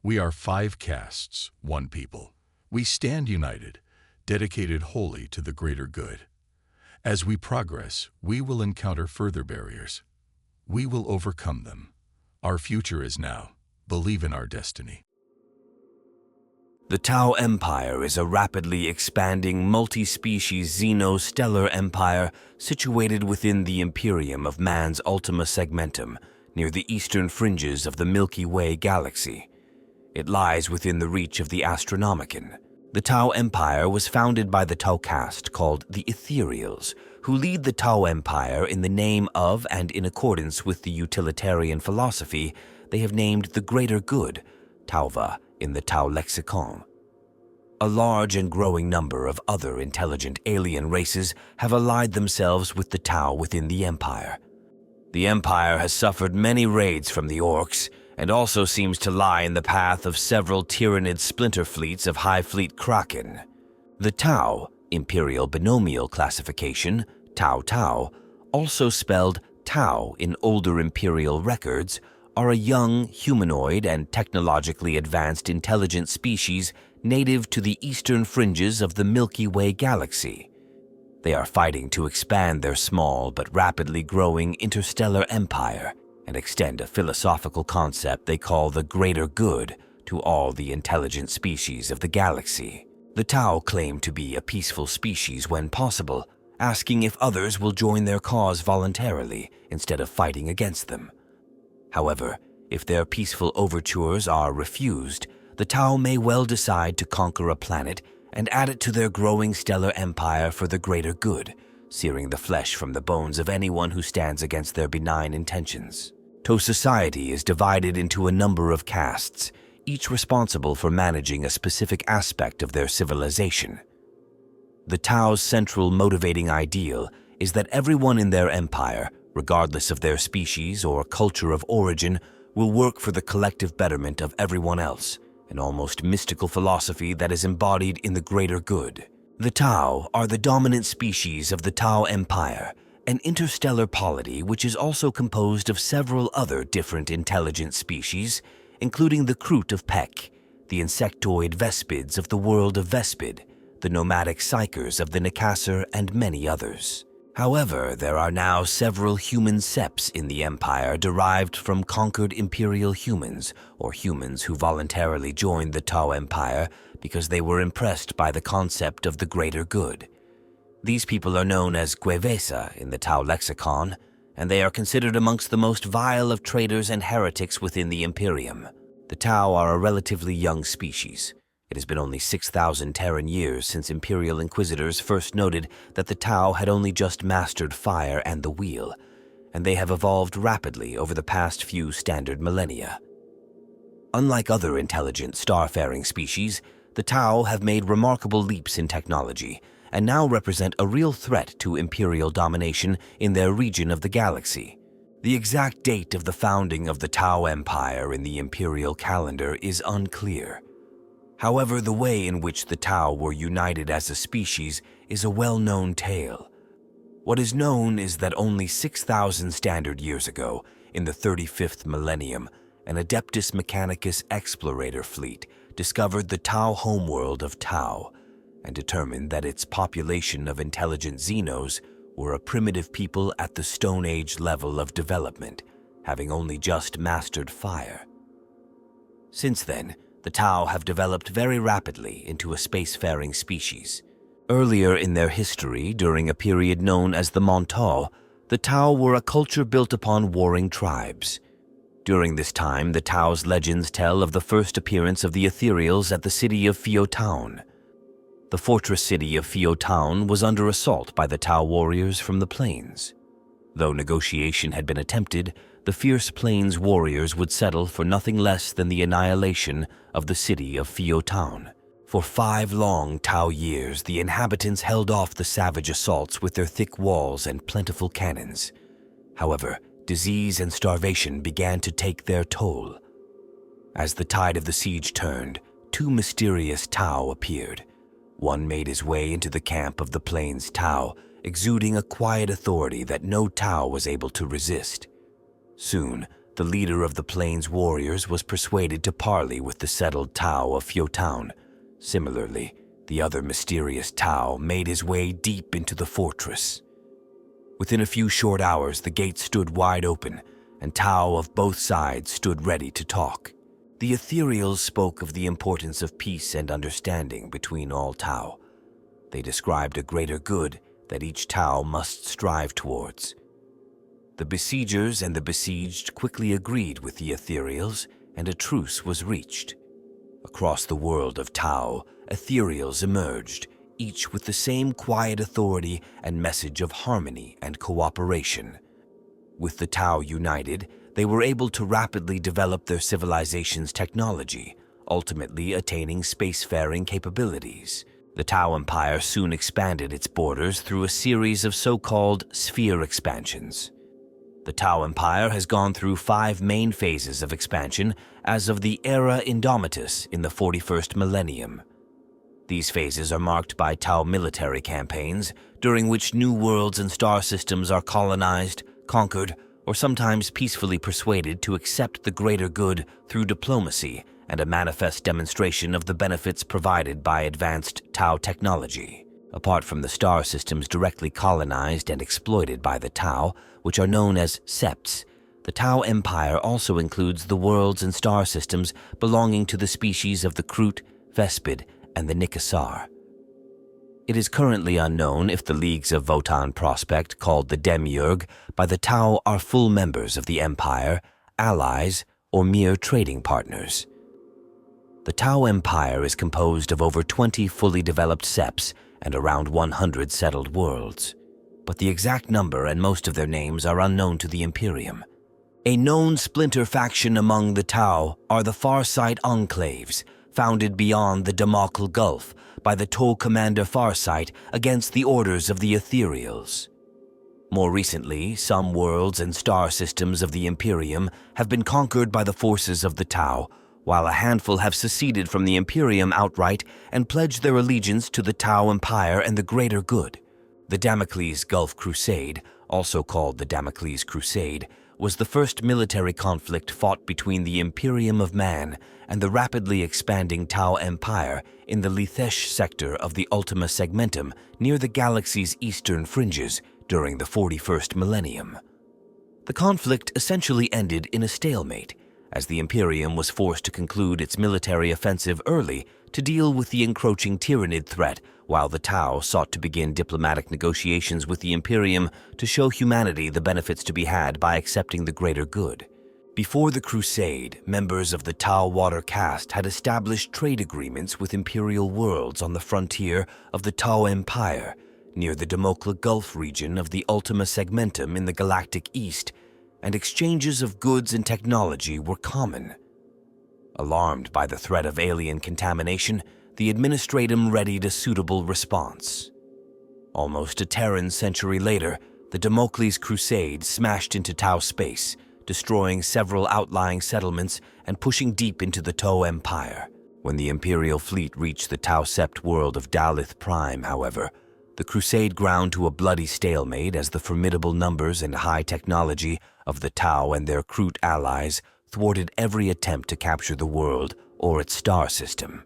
We are 5 castes, one people. We stand united, dedicated wholly to the greater good. As we progress, we will encounter further barriers. We will overcome them. Our future is now. Believe in our destiny. The Tau Empire is a rapidly expanding multi-species xeno-stellar empire situated within the Imperium of Man's Ultima Segmentum, near the eastern fringes of the Milky Way galaxy. It lies within the reach of the Astronomicon. The Tau Empire was founded by the Tau caste called the Ethereals, who lead the Tau Empire in the name of and in accordance with the utilitarian philosophy they have named the greater good, Tauva, in the Tau lexicon. A large and growing number of other intelligent alien races have allied themselves with the Tau within the Empire. The Empire has suffered many raids from the Orcs, and also seems to lie in the path of several Tyranid splinter fleets of High Fleet Kraken. The Tau, Imperial Binomial Classification, Tau, also spelled Tau in older Imperial records, are a young, humanoid, and technologically advanced intelligent species native to the eastern fringes of the Milky Way galaxy. They are fighting to expand their small but rapidly growing interstellar empire and extend a philosophical concept they call the greater good to all the intelligent species of the galaxy. The Tau claim to be a peaceful species when possible, asking if others will join their cause voluntarily instead of fighting against them. However, if their peaceful overtures are refused, the Tau may well decide to conquer a planet and add it to their growing stellar empire for the greater good, searing the flesh from the bones of anyone who stands against their benign intentions. Tau society is divided into a number of castes, each responsible for managing a specific aspect of their civilization. The Tau's central motivating ideal is that everyone in their empire, regardless of their species or culture of origin, will work for the collective betterment of everyone else, an almost mystical philosophy that is embodied in the greater good. The Tau are the dominant species of the Tau Empire, an interstellar polity which is also composed of several other different intelligent species, including the Kroot of Peck, the insectoid Vespids of the world of Vespid, the nomadic Psykers of the Nekasser, and many others. However, there are now several human Septs in the Empire derived from conquered Imperial humans, or humans who voluntarily joined the Tau Empire because they were impressed by the concept of the greater good. These people are known as Gwevesa in the Tau lexicon, and they are considered amongst the most vile of traitors and heretics within the Imperium. The Tau are a relatively young species. It has been only 6,000 Terran years since Imperial Inquisitors first noted that the Tau had only just mastered fire and the wheel, and they have evolved rapidly over the past few standard millennia. Unlike other intelligent starfaring species, the Tau have made remarkable leaps in technology and now represent a real threat to Imperial domination in their region of the galaxy. The exact date of the founding of the Tau Empire in the Imperial calendar is unclear. However, the way in which the Tau were united as a species is a well-known tale. What is known is that only 6,000 standard years ago, in the 35th millennium, an Adeptus Mechanicus explorator fleet discovered the Tau homeworld of Tau and determined that its population of intelligent Xenos were a primitive people at the Stone Age level of development, having only just mastered fire. Since then, the Tau have developed very rapidly into a spacefaring species. Earlier in their history, during a period known as the Mont'au, the Tau were a culture built upon warring tribes. During this time, the Tau's legends tell of the first appearance of the Ethereals at the city of Phiotown. The fortress city of Phiotown was under assault by the Tau warriors from the plains. Though negotiation had been attempted, the fierce plains warriors would settle for nothing less than the annihilation of the city of Phiotown. For 5 long Tau years, the inhabitants held off the savage assaults with their thick walls and plentiful cannons. However, disease and starvation began to take their toll. As the tide of the siege turned, 2 mysterious Tau appeared. One made his way into the camp of the Plains Tau, exuding a quiet authority that no Tau was able to resist. Soon, the leader of the Plains warriors was persuaded to parley with the settled Tau of Fyotown. Similarly, the other mysterious Tau made his way deep into the fortress. Within a few short hours, the gates stood wide open, and Tau of both sides stood ready to talk. The Ethereals spoke of the importance of peace and understanding between all Tau. They described a greater good that each Tau must strive towards. The besiegers and the besieged quickly agreed with the Ethereals, and a truce was reached. Across the world of Tau, Ethereals emerged, each with the same quiet authority and message of harmony and cooperation. With the Tau united, they were able to rapidly develop their civilization's technology, ultimately attaining spacefaring capabilities. The Tau Empire soon expanded its borders through a series of so-called sphere expansions. The Tau Empire has gone through 5 main phases of expansion as of the Era Indomitus in the 41st millennium. These phases are marked by Tau military campaigns, during which new worlds and star systems are colonized, conquered, or sometimes peacefully persuaded to accept the greater good through diplomacy and a manifest demonstration of the benefits provided by advanced Tau technology. Apart from the star systems directly colonized and exploited by the Tau, which are known as Septs, the Tau Empire also includes the worlds and star systems belonging to the species of the Kroot, Vespid, and the Nikasar. It is currently unknown if the leagues of Votan Prospect called the Demiurge by the Tau are full members of the Empire, allies, or mere trading partners. The Tau Empire is composed of over 20 fully developed Septs and around 100 settled worlds, but the exact number and most of their names are unknown to the Imperium. A known splinter faction among the Tau are the Farsight Enclaves, founded beyond the Damocles Gulf by the Tau commander Farsight against the orders of the Ethereals. More recently, some worlds and star systems of the Imperium have been conquered by the forces of the Tau, while a handful have seceded from the Imperium outright and pledged their allegiance to the Tau Empire and the greater good. The Damocles Gulf Crusade, also called the Damocles Crusade, was the first military conflict fought between the Imperium of Man and the rapidly expanding Tau Empire in the Lithesh sector of the Ultima Segmentum near the galaxy's eastern fringes during the 41st millennium. The conflict essentially ended in a stalemate, as the Imperium was forced to conclude its military offensive early to deal with the encroaching Tyranid threat, while the Tau sought to begin diplomatic negotiations with the Imperium to show humanity the benefits to be had by accepting the greater good. Before the Crusade, members of the Tau Water Caste had established trade agreements with Imperial worlds on the frontier of the Tau Empire, near the Damocles Gulf region of the Ultima Segmentum in the galactic east, and exchanges of goods and technology were common. Alarmed by the threat of alien contamination, the Administratum readied a suitable response. Almost a Terran century later, the Damocles Crusade smashed into Tau space, destroying several outlying settlements and pushing deep into the Tau Empire. When the Imperial fleet reached the Tau Sept world of Dalith Prime, however, the Crusade ground to a bloody stalemate as the formidable numbers and high technology of the Tau and their Kroot allies thwarted every attempt to capture the world or its star system.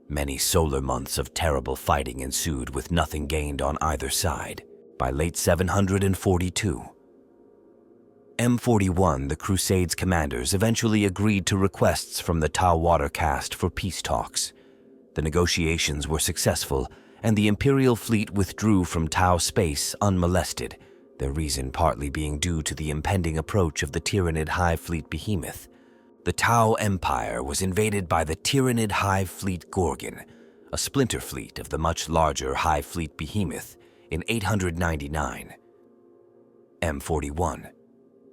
Many solar months of terrible fighting ensued with nothing gained on either side. By late 742, M41, the Crusade's commanders, eventually agreed to requests from the Tau Water Caste for peace talks. The negotiations were successful, and the Imperial fleet withdrew from Tau space unmolested, their reason partly being due to the impending approach of the Tyranid Hive fleet behemoth. The Tau Empire was invaded by the Tyranid Hive fleet Gorgon, a splinter fleet of the much larger Hive fleet behemoth, in 899. M41.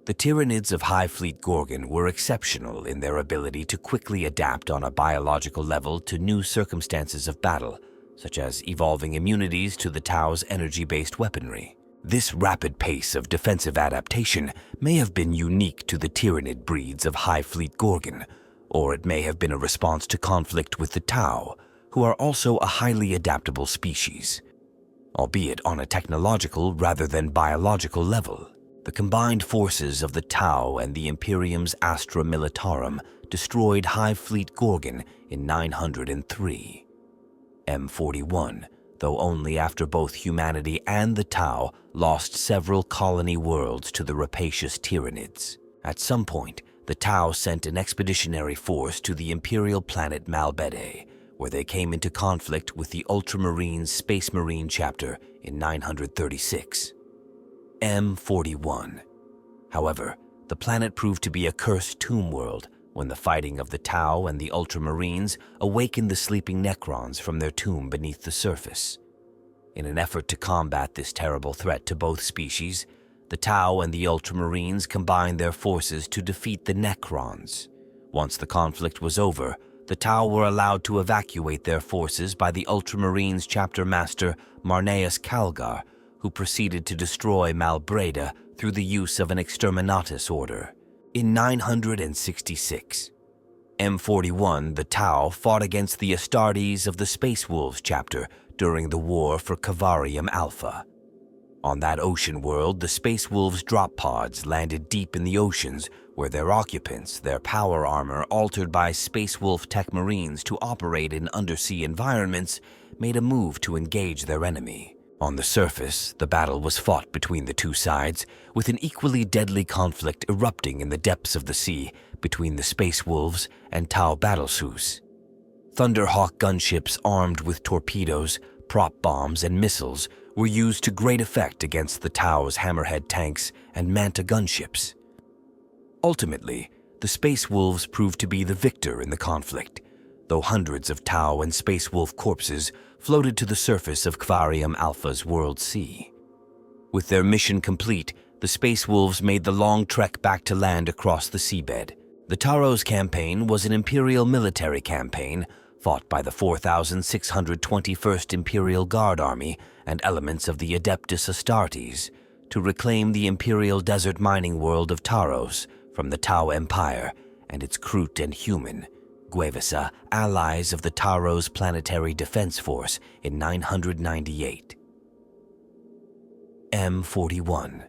The Tyranids of Hive fleet Gorgon were exceptional in their ability to quickly adapt on a biological level to new circumstances of battle, such as evolving immunities to the Tau's energy-based weaponry. This rapid pace of defensive adaptation may have been unique to the Tyranid breeds of Hive fleet Gorgon, or it may have been a response to conflict with the Tau, who are also a highly adaptable species, albeit on a technological rather than biological level. The combined forces of the Tau and the Imperium's Astra Militarum destroyed Hive Fleet Gorgon in 903. M41, though only after both humanity and the Tau lost several colony worlds to the rapacious Tyranids. At some point, the Tau sent an expeditionary force to the imperial planet Malbede, where they came into conflict with the Ultramarines Space Marine chapter in 936. M41. However, the planet proved to be a cursed tomb world when the fighting of the Tau and the Ultramarines awakened the sleeping Necrons from their tomb beneath the surface. In an effort to combat this terrible threat to both species, the Tau and the Ultramarines combined their forces to defeat the Necrons. Once the conflict was over, the Tau were allowed to evacuate their forces by the Ultramarines chapter master Marneus Calgar, who proceeded to destroy Malbede through the use of an exterminatus order. In 966, M41, the Tau fought against the Astartes of the Space Wolves chapter during the war for Kvarium Alpha. On that ocean world, the Space Wolves drop pods landed deep in the oceans, where their occupants, their power armor altered by Space Wolf tech marines to operate in undersea environments, made a move to engage their enemy. On the surface, the battle was fought between the two sides, with an equally deadly conflict erupting in the depths of the sea between the Space Wolves and Tau battlesuits. Thunderhawk gunships armed with torpedoes, prop bombs, and missiles were used to great effect against the Tau's Hammerhead tanks and Manta gunships. Ultimately, the Space Wolves proved to be the victor in the conflict, though hundreds of Tau and Space Wolf corpses floated to the surface of Kvarium Alpha's world sea. With their mission complete, the Space Wolves made the long trek back to land across the seabed. The Taros Campaign was an imperial military campaign fought by the 4,621st Imperial Guard Army and elements of the Adeptus Astartes to reclaim the imperial desert mining world of Taros from the Tau Empire and its Kroot and human, Gwevasa, allies of the Taros Planetary Defense Force in 998. M41.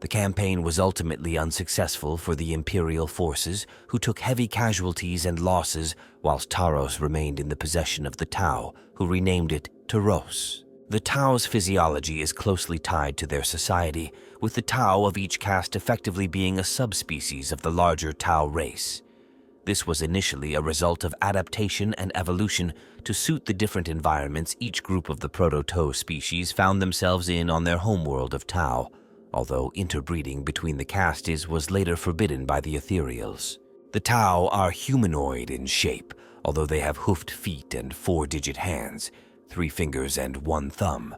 The campaign was ultimately unsuccessful for the Imperial forces, who took heavy casualties and losses whilst Taros remained in the possession of the Tau, who renamed it Taros. The Tau's physiology is closely tied to their society, with the Tau of each caste effectively being a subspecies of the larger Tau race. This was initially a result of adaptation and evolution to suit the different environments each group of the Proto-Tau species found themselves in on their homeworld of Tau, although interbreeding between the castes was later forbidden by the Ethereals. The Tau are humanoid in shape, although they have hoofed feet and 4-digit hands, 3 fingers and 1 thumb.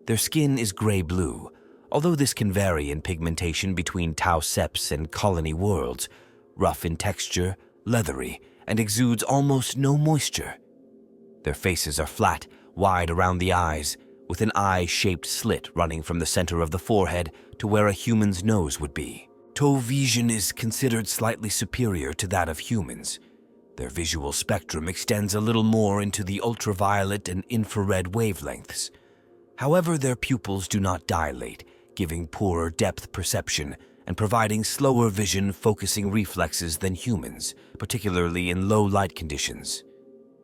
Their skin is gray-blue, although this can vary in pigmentation between Tau Septs and colony worlds, rough in texture, leathery, and exudes almost no moisture. Their faces are flat, wide around the eyes, with an eye-shaped slit running from the center of the forehead to where a human's nose would be. Tau vision is considered slightly superior to that of humans. Their visual spectrum extends a little more into the ultraviolet and infrared wavelengths. However, their pupils do not dilate, giving poorer depth perception and providing slower vision focusing reflexes than humans, particularly in low light conditions.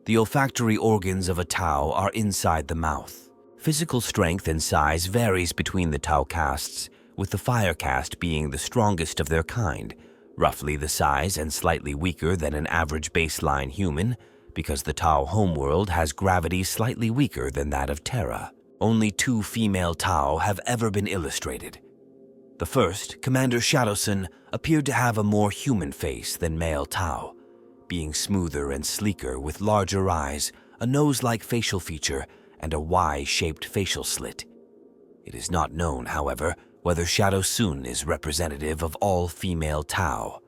The olfactory organs of a Tau are inside the mouth. Physical strength and size varies between the Tau castes, with the Fire caste being the strongest of their kind, roughly the size and slightly weaker than an average baseline human, because the Tau homeworld has gravity slightly weaker than that of Terra. Only 2 female Tau have ever been illustrated. The first, Commander Shadowsun, appeared to have a more human face than male Tau, being smoother and sleeker with larger eyes, a nose-like facial feature, and a Y-shaped facial slit. It is not known, however, whether Shadowsun is representative of all female Tau.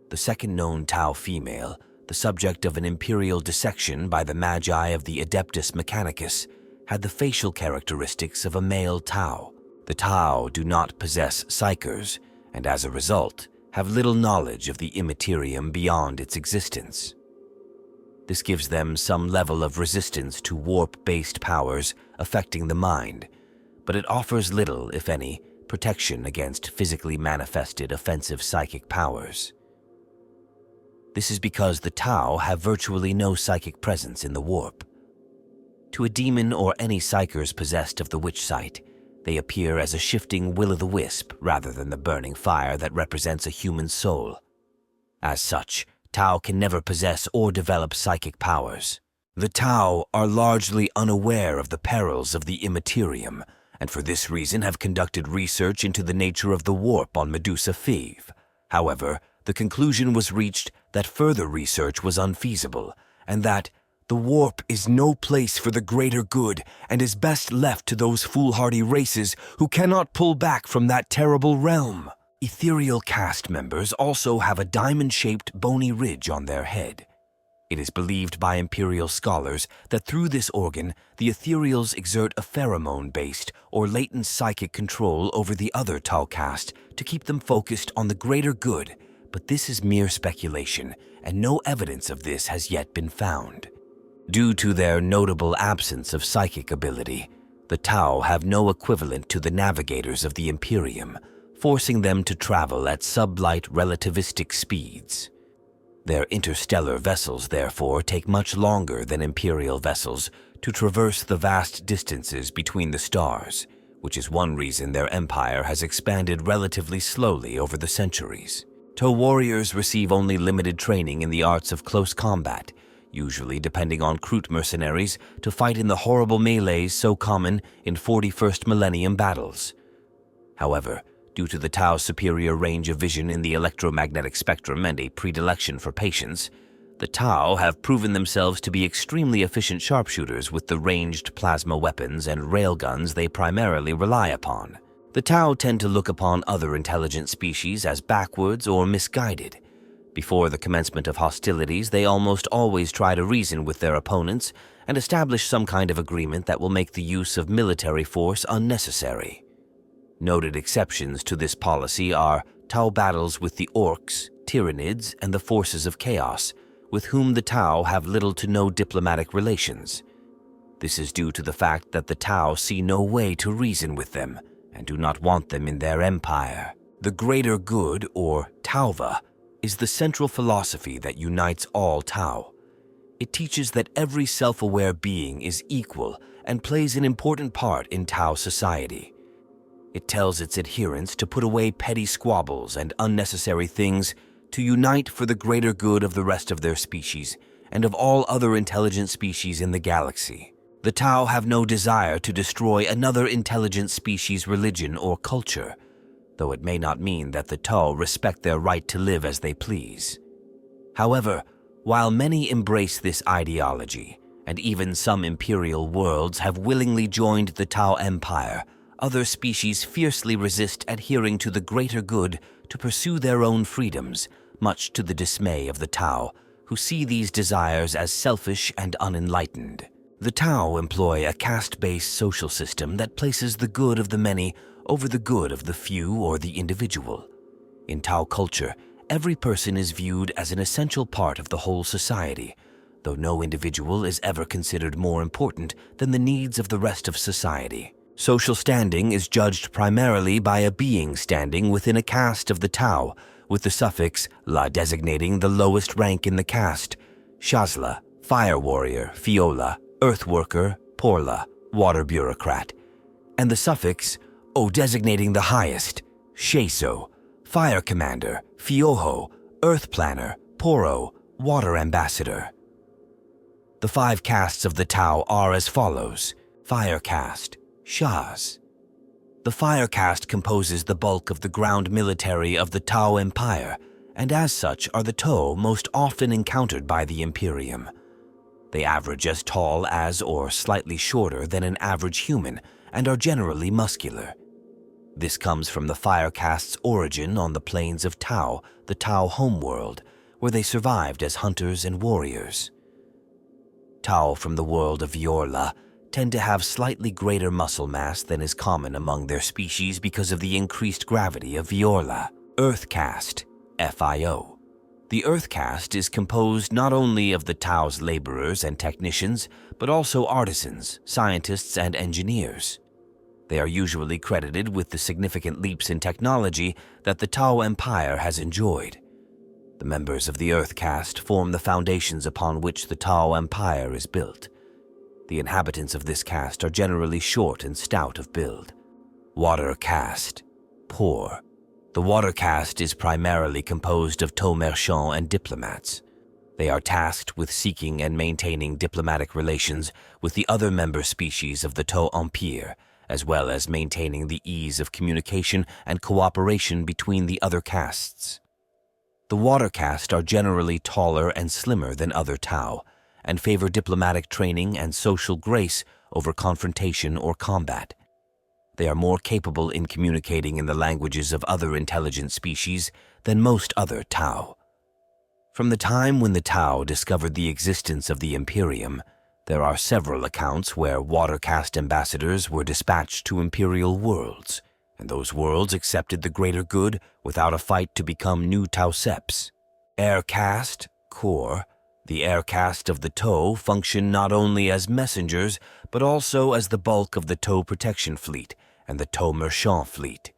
The second known Tau female, the subject of an imperial dissection by the Magi of the Adeptus Mechanicus, had the facial characteristics of a male Tau. The Tau do not possess psychers, and as a result, have little knowledge of the immaterium beyond its existence. This gives them some level of resistance to warp-based powers affecting the mind, but it offers little, if any, protection against physically manifested offensive psychic powers. This is because the Tau have virtually no psychic presence in the warp. To a demon or any psychers possessed of the witch sight, they appear as a shifting will-o'-the-wisp rather than the burning fire that represents a human soul. As such, Tau can never possess or develop psychic powers. The Tau are largely unaware of the perils of the Immaterium, and for this reason have conducted research into the nature of the warp on Medusa Five. However, the conclusion was reached that further research was unfeasible, and that the warp is no place for the greater good and is best left to those foolhardy races who cannot pull back from that terrible realm. Ethereal Caste members also have a diamond-shaped bony ridge on their head. It is believed by Imperial scholars that through this organ, the Ethereals exert a pheromone-based or latent psychic control over the other Tau caste to keep them focused on the greater good, but this is mere speculation, and no evidence of this has yet been found. Due to their notable absence of psychic ability, the Tau have no equivalent to the navigators of the Imperium, forcing them to travel at sublight relativistic speeds. Their interstellar vessels, therefore, take much longer than Imperial vessels to traverse the vast distances between the stars, which is one reason their empire has expanded relatively slowly over the centuries. Tau warriors receive only limited training in the arts of close combat, usually depending on Kroot mercenaries to fight in the horrible melees so common in 41st millennium battles. However, due to the Tau's superior range of vision in the electromagnetic spectrum and a predilection for patience, the Tau have proven themselves to be extremely efficient sharpshooters with the ranged plasma weapons and railguns they primarily rely upon. The Tau tend to look upon other intelligent species as backwards or misguided. Before the commencement of hostilities, they almost always try to reason with their opponents and establish some kind of agreement that will make the use of military force unnecessary. Noted exceptions to this policy are Tau battles with the Orcs, Tyranids, and the forces of chaos, with whom the Tau have little to no diplomatic relations. This is due to the fact that the Tau see no way to reason with them and do not want them in their empire. The greater good, or Tauva, is the central philosophy that unites all Tau. It teaches that every self-aware being is equal and plays an important part in Tau society. It tells its adherents to put away petty squabbles and unnecessary things, to unite for the greater good of the rest of their species and of all other intelligent species in the galaxy. The Tau have no desire to destroy another intelligent species' religion or culture, though it may not mean that the Tau respect their right to live as they please. However, while many embrace this ideology, and even some imperial worlds have willingly joined the Tau Empire, other species fiercely resist adhering to the greater good to pursue their own freedoms, much to the dismay of the Tau, who see these desires as selfish and unenlightened. The Tau employ a caste-based social system that places the good of the many over the good of the few or the individual. In Tau culture, every person is viewed as an essential part of the whole society, though no individual is ever considered more important than the needs of the rest of society. Social standing is judged primarily by a being standing within a caste of the Tau, with the suffix la designating the lowest rank in the caste: Shazla, fire warrior; Fiola, earth worker; Porla, water bureaucrat; and the suffix o designating the highest: Sheso, fire commander; Fioho, earth planner; Poro, water ambassador. The 5 castes of the Tau are as follows: Fire caste, Shaz. The Fire caste composes the bulk of the ground military of the Tau Empire, and as such are the Tau most often encountered by the Imperium. They average as tall as or slightly shorter than an average human and are generally muscular. This comes from the Fire caste's origin on the plains of Tau, the Tau homeworld, where they survived as hunters and warriors. Tau from the world of Viorla tend to have slightly greater muscle mass than is common among their species because of the increased gravity of Viorla. Earth caste, FIO. The Earth caste is composed not only of the Tau's laborers and technicians, but also artisans, scientists, and engineers. They are usually credited with the significant leaps in technology that the Tau Empire has enjoyed. The members of the Earth Caste form the foundations upon which the Tau Empire is built. The inhabitants of this caste are generally short and stout of build. Water Caste. Poor. The Water Caste is primarily composed of Tau merchants and diplomats. They are tasked with seeking and maintaining diplomatic relations with the other member species of the Tau Empire, as well as maintaining the ease of communication and cooperation between the other castes. The Water Caste are generally taller and slimmer than other Tau, and favor diplomatic training and social grace over confrontation or combat. They are more capable in communicating in the languages of other intelligent species than most other Tau. From the time when the Tau discovered the existence of the Imperium, there are several accounts where Water Caste ambassadors were dispatched to Imperial worlds, and those worlds accepted the greater good without a fight to become new Tau Septs. Air Caste, Core. The Air Caste of the Tau function not only as messengers, but also as the bulk of the Tau Protection Fleet and the Tau Merchant Fleet.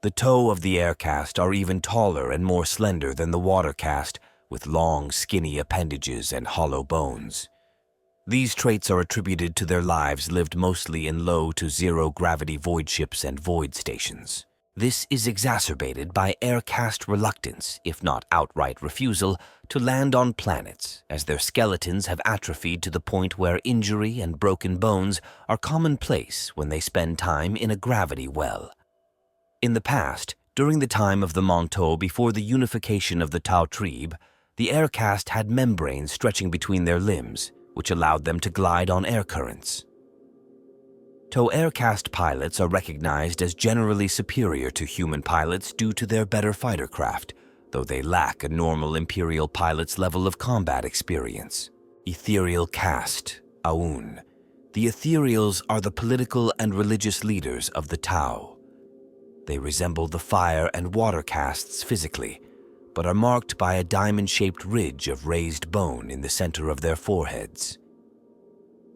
The Tau of the Air Caste are even taller and more slender than the Water Caste, with long, skinny appendages and hollow bones. These traits are attributed to their lives lived mostly in low to zero-gravity void ships and void stations. This is exacerbated by Air Caste reluctance, if not outright refusal, to land on planets, as their skeletons have atrophied to the point where injury and broken bones are commonplace when they spend time in a gravity well. In the past, during the time of the Mont'au before the unification of the Tau Tribe, the Air Caste had membranes stretching between their limbs, which allowed them to glide on air currents. Tau Air Caste pilots are recognized as generally superior to human pilots due to their better fighter craft, though they lack a normal Imperial pilot's level of combat experience. Ethereal Caste, Aun. The Ethereals are the political and religious leaders of the Tau. They resemble the fire and water castes physically, but are marked by a diamond-shaped ridge of raised bone in the center of their foreheads.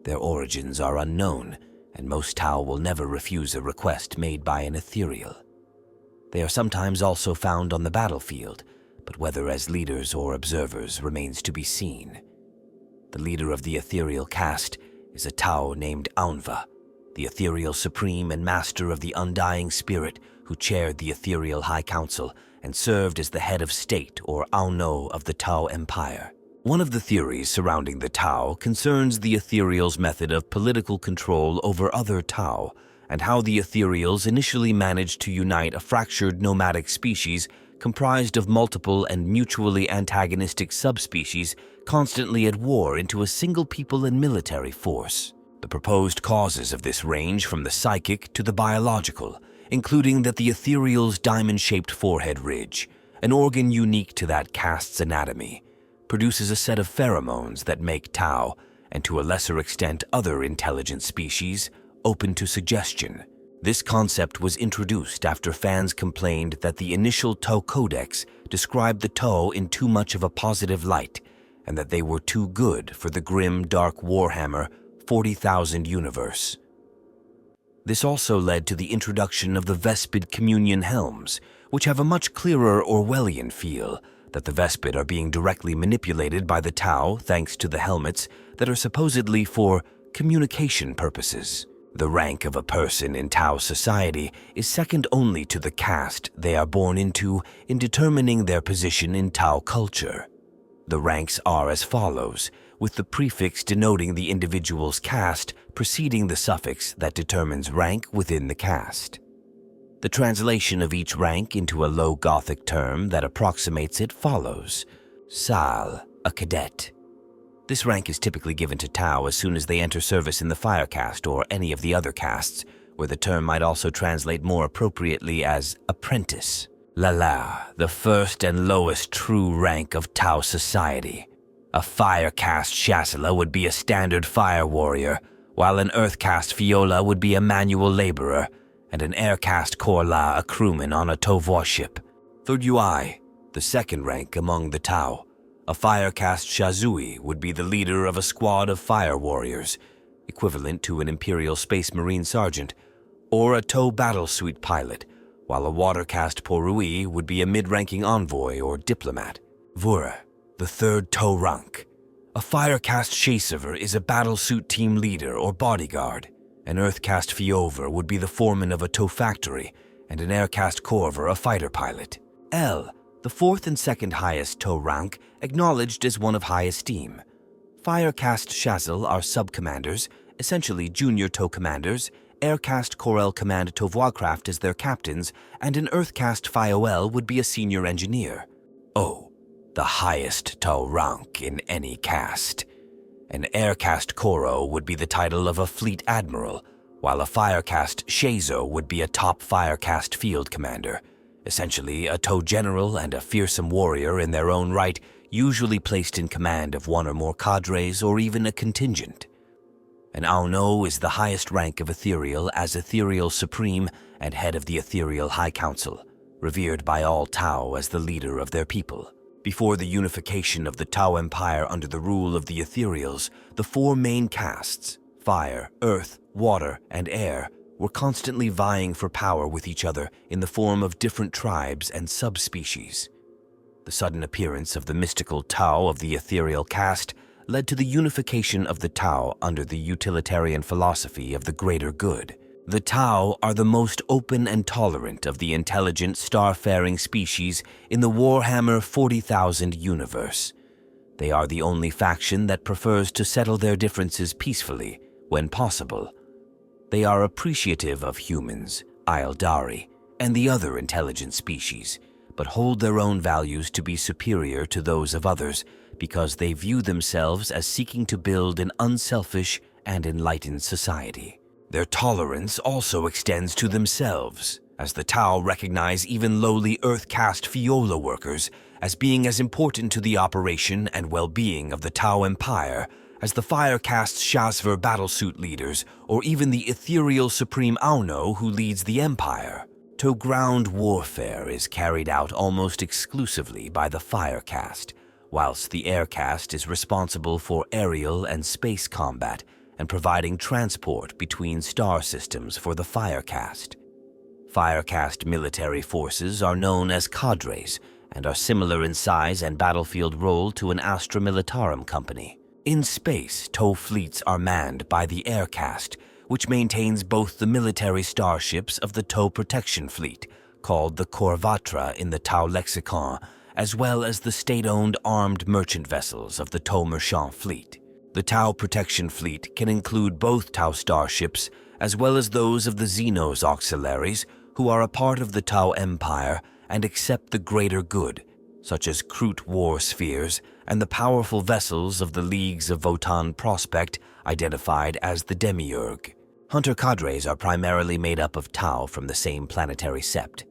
Their origins are unknown, and most Tau will never refuse a request made by an Ethereal. They are sometimes also found on the battlefield, but whether as leaders or observers remains to be seen. The leader of the Ethereal Caste is a Tau named Aunva, the Ethereal Supreme and Master of the Undying Spirit who chaired the Ethereal High Council and served as the head of state or Auno of the Tau Empire. One of the theories surrounding the Tau concerns the Ethereals' method of political control over other Tau, and how the Ethereals initially managed to unite a fractured nomadic species comprised of multiple and mutually antagonistic subspecies constantly at war into a single people and military force. The proposed causes of this range from the psychic to the biological, including that the Ethereal's diamond-shaped forehead ridge, an organ unique to that caste's anatomy, produces a set of pheromones that make Tau, and to a lesser extent other intelligent species, open to suggestion. This concept was introduced after fans complained that the initial Tau Codex described the Tau in too much of a positive light, and that they were too good for the grim, dark Warhammer 40,000 universe. This also led to the introduction of the Vespid Communion helms, which have a much clearer Orwellian feel, that the Vespid are being directly manipulated by the Tau thanks to the helmets that are supposedly for communication purposes. The rank of a person in Tau society is second only to the caste they are born into in determining their position in Tau culture. The ranks are as follows, with the prefix denoting the individual's caste preceding the suffix that determines rank within the caste. The translation of each rank into a Low Gothic term that approximates it follows. Sal, a cadet. This rank is typically given to Tau as soon as they enter service in the Fire Caste or any of the other castes, where the term might also translate more appropriately as apprentice. Lala, the first and lowest true rank of Tau society. A Fire Caste Shasala would be a standard fire warrior, while an Earth Caste Fiola would be a manual laborer, and an Air Caste Korla a crewman on a Tau ship. Third Ui, the second rank among the Tau. A Fire Caste Shazui would be the leader of a squad of fire warriors, equivalent to an Imperial Space Marine Sergeant, or a Tau battlesuit pilot, while a water caste Porui would be a mid-ranking envoy or diplomat. Vura, the third Tau rank. A fire caste Shasever is a battlesuit team leader or bodyguard. An earth caste Fiover would be the foreman of a Tau factory, and an air caste Corver a fighter pilot. L, the fourth and second highest Tau rank, acknowledged as one of high esteem. Fire caste Shazel are sub-commanders, essentially junior Tau commanders, air caste Corel command Tauvoircraft as their captains, and an earth caste Fiol would be a senior engineer. O, the highest Tau rank in any caste. An air caste Koro would be the title of a fleet admiral, while a fire caste Shazo would be a top fire caste field commander, essentially a Tau general and a fearsome warrior in their own right, usually placed in command of one or more cadres or even a contingent. An Auno is the highest rank of Ethereal as Ethereal Supreme and head of the Ethereal High Council, revered by all Tau as the leader of their people. Before the unification of the Tau Empire under the rule of the Ethereals, the four main castes, fire, earth, water, and air, were constantly vying for power with each other in the form of different tribes and subspecies. The sudden appearance of the mystical Tau of the Ethereal caste led to the unification of the Tau under the utilitarian philosophy of the greater good. The Tau are the most open and tolerant of the intelligent star-faring species in the Warhammer 40,000 universe. They are the only faction that prefers to settle their differences peacefully, when possible. They are appreciative of humans, Aeldari, and the other intelligent species, but hold their own values to be superior to those of others because they view themselves as seeking to build an unselfish and enlightened society. Their tolerance also extends to themselves, as the Tau recognize even lowly Earth caste Fiola workers as being as important to the operation and well-being of the Tau Empire as the Fire caste Shasver battlesuit leaders or even the Ethereal Supreme Auno who leads the Empire. Tau ground warfare is carried out almost exclusively by the Fire caste, whilst the Air caste is responsible for aerial and space combat and providing transport between star systems for the Fire caste. Fire caste military forces are known as Cadres and are similar in size and battlefield role to an Astra Militarum company. In space, Tau fleets are manned by the Air caste, which maintains both the military starships of the Tau Protection Fleet, called the Corvatra in the Tau lexicon, as well as the state-owned armed merchant vessels of the Tau Merchant Fleet. The Tau Protection Fleet can include both Tau starships, as well as those of the Xenos auxiliaries, who are a part of the Tau Empire and accept the greater good, such as Kroot war spheres and the powerful vessels of the Leagues of Votan Prospect, identified as the Demiurge. Hunter Cadres are primarily made up of Tau from the same planetary sept.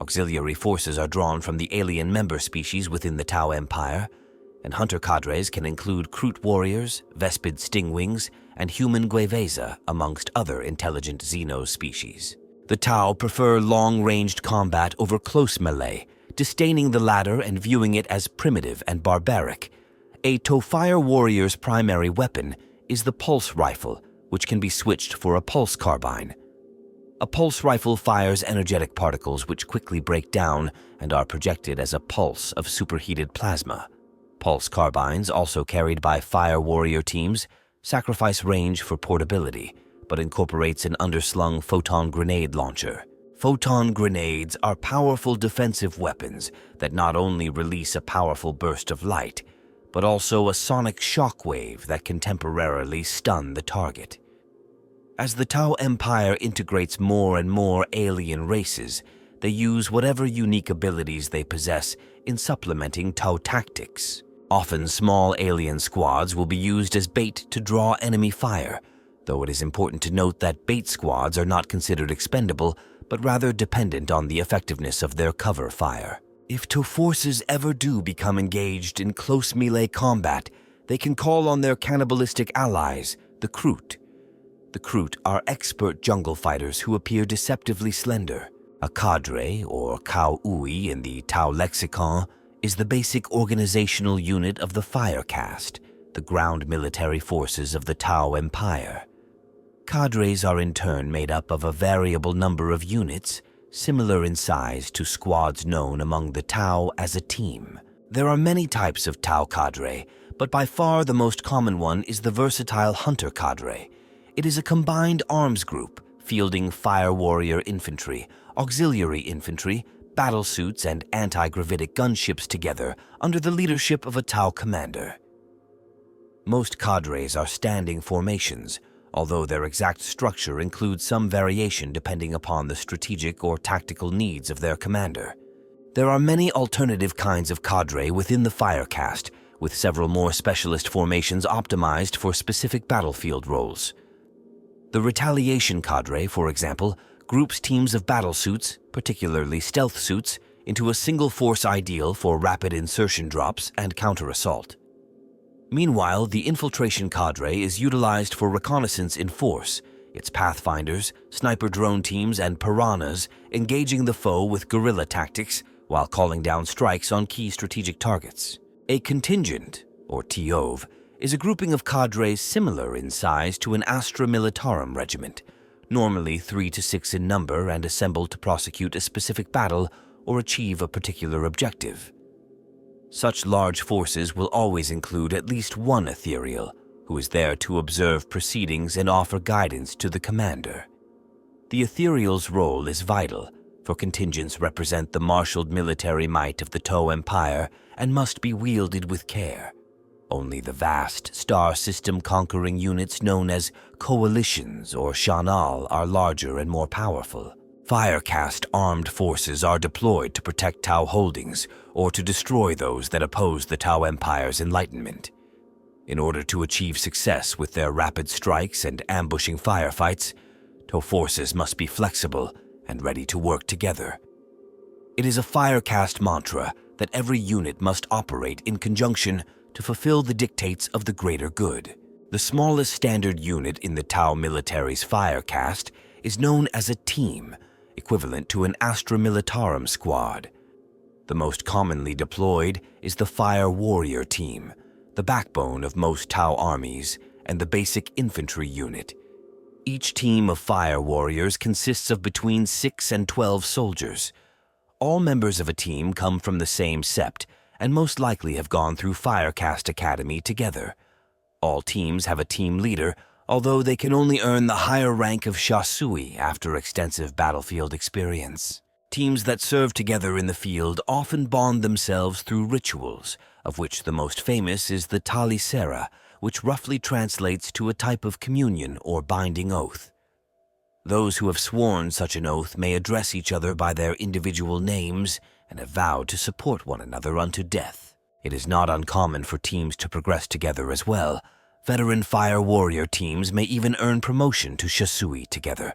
Auxiliary forces are drawn from the alien member species within the Tau Empire, and Hunter Cadres can include Kroot warriors, Vespid stingwings, and human Gueveza, amongst other intelligent Xeno species. The Tau prefer long-ranged combat over close melee, disdaining the latter and viewing it as primitive and barbaric. A Tau fire warrior's primary weapon is the pulse rifle, which can be switched for a pulse carbine. A pulse rifle fires energetic particles which quickly break down and are projected as a pulse of superheated plasma. Pulse carbines, also carried by fire warrior teams, sacrifice range for portability, but incorporates an underslung photon grenade launcher. Photon grenades are powerful defensive weapons that not only release a powerful burst of light, but also a sonic shockwave that can temporarily stun the target. As the Tau Empire integrates more and more alien races, they use whatever unique abilities they possess in supplementing Tau tactics. Often small alien squads will be used as bait to draw enemy fire, though it is important to note that bait squads are not considered expendable, but rather dependent on the effectiveness of their cover fire. If Tau forces ever do become engaged in close melee combat, they can call on their cannibalistic allies, the Kroot. The Kroot are expert jungle fighters who appear deceptively slender. A cadre, or Kau-Ui in the Tau lexicon, is the basic organizational unit of the Fire caste, the ground military forces of the Tau Empire. Cadres are in turn made up of a variable number of units, similar in size to squads known among the Tau as a team. There are many types of Tau cadre, but by far the most common one is the versatile Hunter cadre. It is a combined arms group, fielding fire warrior infantry, auxiliary infantry, battlesuits, and anti-gravitic gunships together under the leadership of a Tau commander. Most cadres are standing formations, although their exact structure includes some variation depending upon the strategic or tactical needs of their commander. There are many alternative kinds of cadre within the Fire Caste, with several more specialist formations optimized for specific battlefield roles. The Retaliation cadre, for example, groups teams of battlesuits, particularly stealth suits, into a single force ideal for rapid insertion drops and counter-assault. Meanwhile, the Infiltration cadre is utilized for reconnaissance in force, its pathfinders, sniper drone teams, and piranhas engaging the foe with guerrilla tactics while calling down strikes on key strategic targets. A Contingent, or TOV, is a grouping of cadres similar in size to an Astra Militarum regiment, normally 3 to 6 in number and assembled to prosecute a specific battle or achieve a particular objective. Such large forces will always include at least one Ethereal, who is there to observe proceedings and offer guidance to the commander. The Ethereal's role is vital, for contingents represent the marshaled military might of the Tau Empire and must be wielded with care. Only the vast, star system-conquering units known as coalitions or Shanal are larger and more powerful. Fire Caste armed forces are deployed to protect Tau holdings or to destroy those that oppose the Tau Empire's enlightenment. In order to achieve success with their rapid strikes and ambushing firefights, Tau forces must be flexible and ready to work together. It is a Fire Caste mantra that every unit must operate in conjunction to fulfill the dictates of the greater good. The smallest standard unit in the Tau military's Fire Caste is known as a team, equivalent to an Astra Militarum squad. The most commonly deployed is the Fire Warrior team, the backbone of most Tau armies and the basic infantry unit. Each team of Fire Warriors consists of between 6 and 12 soldiers. All members of a team come from the same sept and most likely have gone through Fire Caste Academy together. All teams have a team leader, although they can only earn the higher rank of Shasui after extensive battlefield experience. Teams that serve together in the field often bond themselves through rituals, of which the most famous is the Tali Sera, which roughly translates to a type of communion or binding oath. Those who have sworn such an oath may address each other by their individual names and have vowed to support one another unto death. It is not uncommon for teams to progress together as well. Veteran Fire Warrior teams may even earn promotion to Shasui together.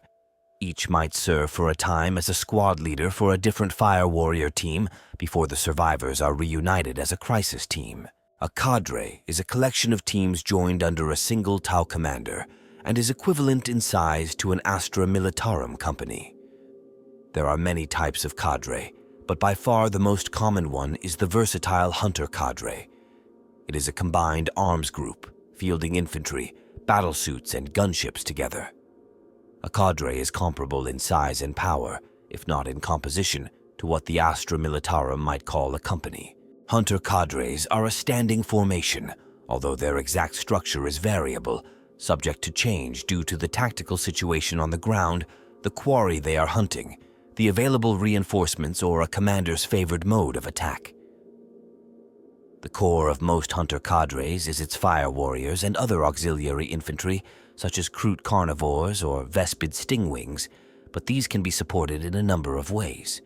Each might serve for a time as a squad leader for a different Fire Warrior team before the survivors are reunited as a crisis team. A cadre is a collection of teams joined under a single Tau commander and is equivalent in size to an Astra Militarum company. There are many types of cadre, but by far the most common one is the versatile Hunter cadre. It is a combined arms group, fielding infantry, battlesuits, and gunships together. A cadre is comparable in size and power, if not in composition, to what the Astra Militarum might call a company. Hunter cadres are a standing formation, although their exact structure is variable, subject to change due to the tactical situation on the ground, the quarry they are hunting, the available reinforcements, or a commander's favored mode of attack. The core of most Hunter cadres is its Fire Warriors and other auxiliary infantry, such as Kroot Carnivores or Vespid Stingwings, but these can be supported in a number of ways.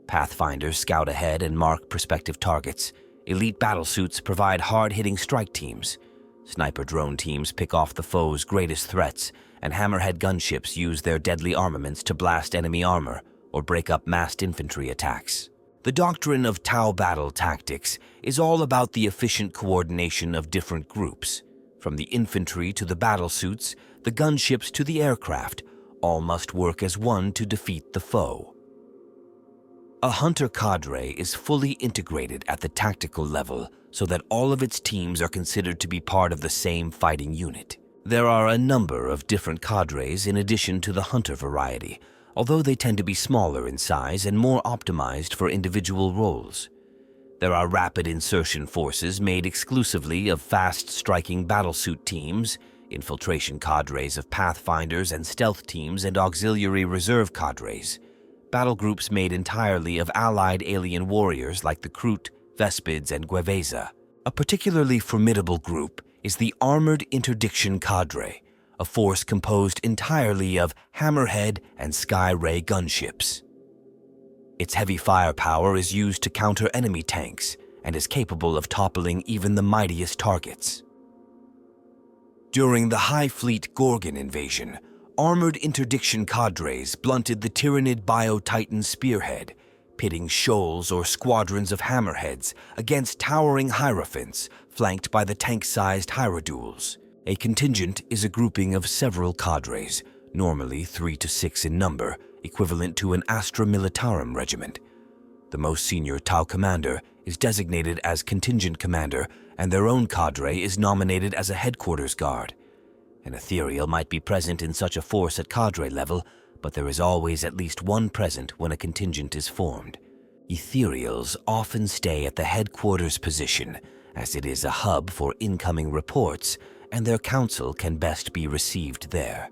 Pathfinders scout ahead and mark prospective targets. Elite battlesuits provide hard-hitting strike teams. Sniper drone teams pick off the foe's greatest threats, and hammerhead gunships use their deadly armaments to blast enemy armor or break up massed infantry attacks. The doctrine of Tau battle tactics is all about the efficient coordination of different groups. From the infantry to the battlesuits, the gunships to the aircraft, all must work as one to defeat the foe. A Hunter cadre is fully integrated at the tactical level so that all of its teams are considered to be part of the same fighting unit. There are a number of different cadres in addition to the hunter variety, although they tend to be smaller in size and more optimized for individual roles. There are rapid insertion forces made exclusively of fast-striking battlesuit teams, infiltration cadres of pathfinders and stealth teams, and auxiliary reserve cadres. Battle groups made entirely of allied alien warriors like the Kroot, Vespids, and Gweveza. A particularly formidable group is the Armored Interdiction Cadre, a force composed entirely of Hammerhead and Sky-Ray gunships. Its heavy firepower is used to counter enemy tanks and is capable of toppling even the mightiest targets. During the High Fleet Gorgon invasion, Armored Interdiction Cadres blunted the Tyrannid Bio-Titan Spearhead, pitting shoals or squadrons of Hammerheads against towering Hierophants flanked by the tank-sized Hierodules. A contingent is a grouping of several cadres, normally 3 to 6 in number, equivalent to an Astra Militarum regiment. The most senior Tau commander is designated as Contingent Commander, and their own cadre is nominated as a Headquarters Guard. An Ethereal might be present in such a force at cadre level, but there is always at least one present when a contingent is formed. Ethereals often stay at the headquarters position, as it is a hub for incoming reports, and their counsel can best be received there.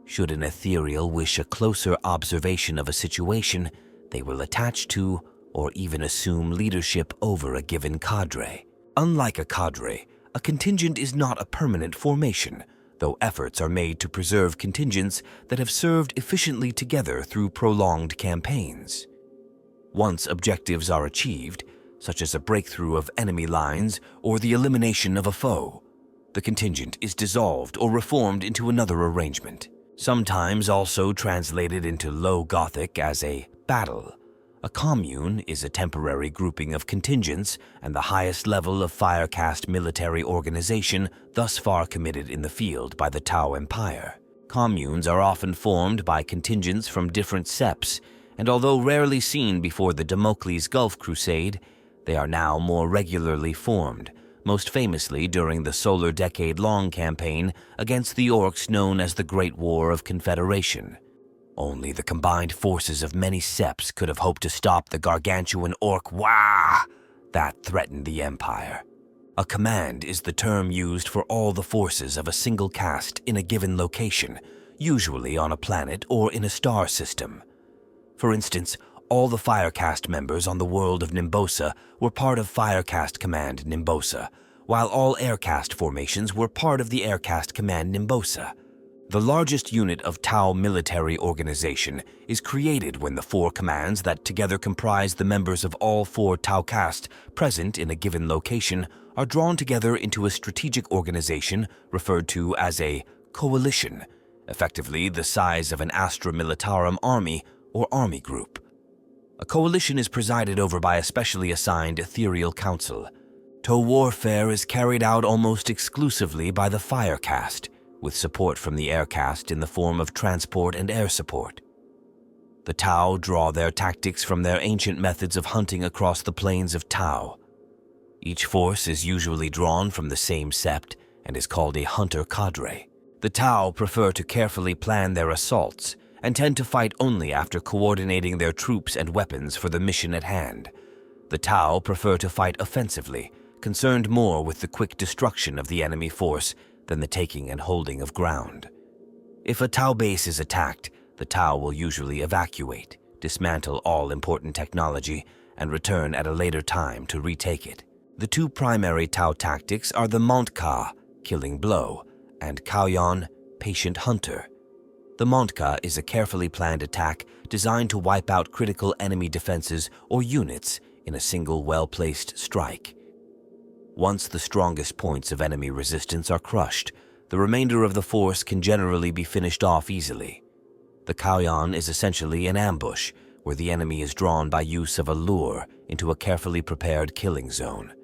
Should an Ethereal wish a closer observation of a situation, they will attach to or even assume leadership over a given cadre. Unlike a cadre, a contingent is not a permanent formation, though efforts are made to preserve contingents that have served efficiently together through prolonged campaigns. Once objectives are achieved, such as a breakthrough of enemy lines or the elimination of a foe, the contingent is dissolved or reformed into another arrangement, sometimes also translated into Low Gothic as a battle. A commune is a temporary grouping of contingents and the highest level of fire caste military organization thus far committed in the field by the Tau Empire. Communes are often formed by contingents from different septs, and although rarely seen before the Damocles Gulf Crusade, they are now more regularly formed, most famously during the solar decade-long campaign against the Orcs known as the Great War of Confederation. Only the combined forces of many septs could have hoped to stop the gargantuan Orc that threatened the Empire. A command is the term used for all the forces of a single caste in a given location, usually on a planet or in a star system. For instance, all the Fire Caste members on the world of Nimbosa were part of Fire Caste Command Nimbosa, while all Air Caste formations were part of the Air Caste Command Nimbosa. The largest unit of Tau military organization is created when the 4 commands that together comprise the members of all 4 Tau caste present in a given location are drawn together into a strategic organization referred to as a coalition, effectively the size of an Astra Militarum army or army group. A coalition is presided over by a specially assigned Ethereal Council. Tau warfare is carried out almost exclusively by the Fire Caste, with support from the Air Caste in the form of transport and air support. The Tau draw their tactics from their ancient methods of hunting across the plains of Tau. Each force is usually drawn from the same sept and is called a hunter cadre. The Tau prefer to carefully plan their assaults and tend to fight only after coordinating their troops and weapons for the mission at hand. The Tau prefer to fight offensively, concerned more with the quick destruction of the enemy force than the taking and holding of ground. If a Tau base is attacked, the Tau will usually evacuate, dismantle all important technology, and return at a later time to retake it. The 2 primary Tau tactics are the Mont'au, killing blow, and Kauyon, patient hunter. The Mont'au is a carefully planned attack designed to wipe out critical enemy defenses or units in a single well-placed strike. Once the strongest points of enemy resistance are crushed, the remainder of the force can generally be finished off easily. The Kauyon is essentially an ambush, where the enemy is drawn by use of a lure into a carefully prepared killing zone.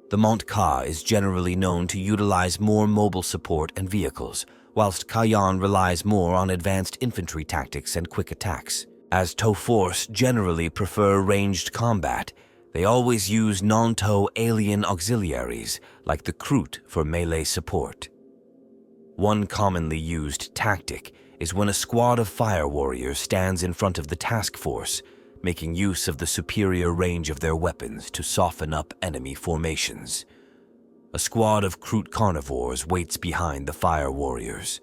The Mont'au is generally known to utilize more mobile support and vehicles, whilst Kauyon relies more on advanced infantry tactics and quick attacks. As Tau force generally prefer ranged combat, They always use Mont'au alien auxiliaries like the Kroot for melee support. One commonly used tactic is when a squad of fire warriors stands in front of the task force, making use of the superior range of their weapons to soften up enemy formations. A squad of Kroot carnivores waits behind the fire warriors.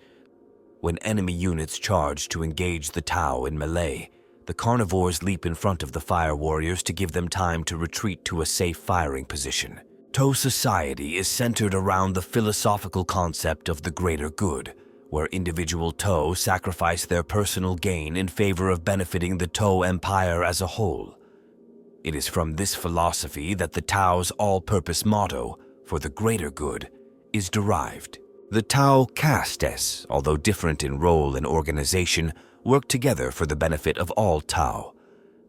When enemy units charge to engage the Tau in melee, the carnivores leap in front of the fire warriors to give them time to retreat to a safe firing position. Tau society is centered around the philosophical concept of the greater good, where individual Tau sacrifice their personal gain in favor of benefiting the Tau Empire as a whole. It is from this philosophy that the Tau's all-purpose motto, for the greater good, is derived. The Tau Castes, although different in role and organization, work together for the benefit of all Tau.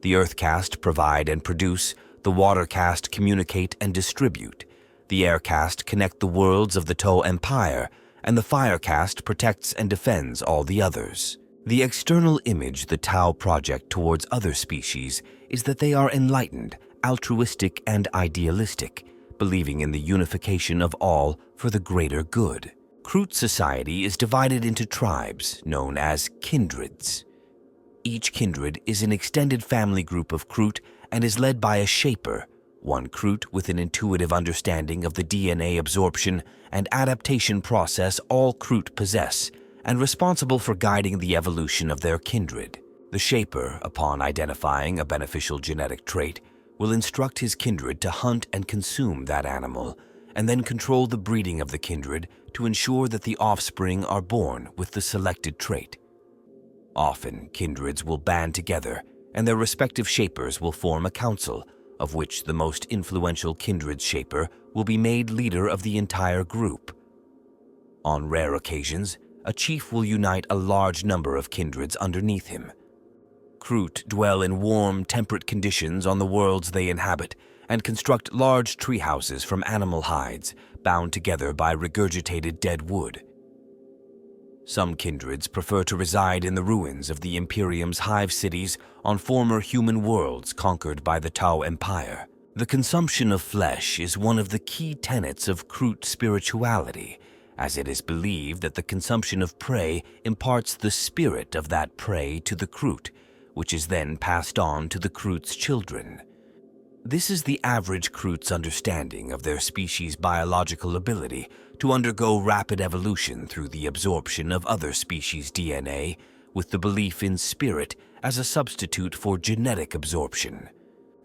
The Earth Caste provide and produce, the Water Caste communicate and distribute, the Air Caste connect the worlds of the Tau Empire, and the Fire Caste protects and defends all the others. The external image the Tau project towards other species is that they are enlightened, altruistic, and idealistic, believing in the unification of all for the greater good. Kroot society is divided into tribes known as kindreds. Each kindred is an extended family group of Kroot and is led by a shaper, one Kroot with an intuitive understanding of the DNA absorption and adaptation process all Kroot possess, and responsible for guiding the evolution of their kindred. The shaper, upon identifying a beneficial genetic trait, will instruct his kindred to hunt and consume that animal, and then control the breeding of the kindred to ensure that the offspring are born with the selected trait. Often, kindreds will band together, and their respective shapers will form a council, of which the most influential kindred shaper will be made leader of the entire group. On rare occasions, a chief will unite a large number of kindreds underneath him. Kroot dwell in warm, temperate conditions on the worlds they inhabit, and construct large tree houses from animal hides, bound together by regurgitated dead wood. Some kindreds prefer to reside in the ruins of the Imperium's hive cities on former human worlds conquered by the Tau Empire. The consumption of flesh is one of the key tenets of Kroot spirituality, as it is believed that the consumption of prey imparts the spirit of that prey to the Kroot, which is then passed on to the Kroot's children. This is the average Kroot's understanding of their species' biological ability to undergo rapid evolution through the absorption of other species' DNA, with the belief in spirit as a substitute for genetic absorption.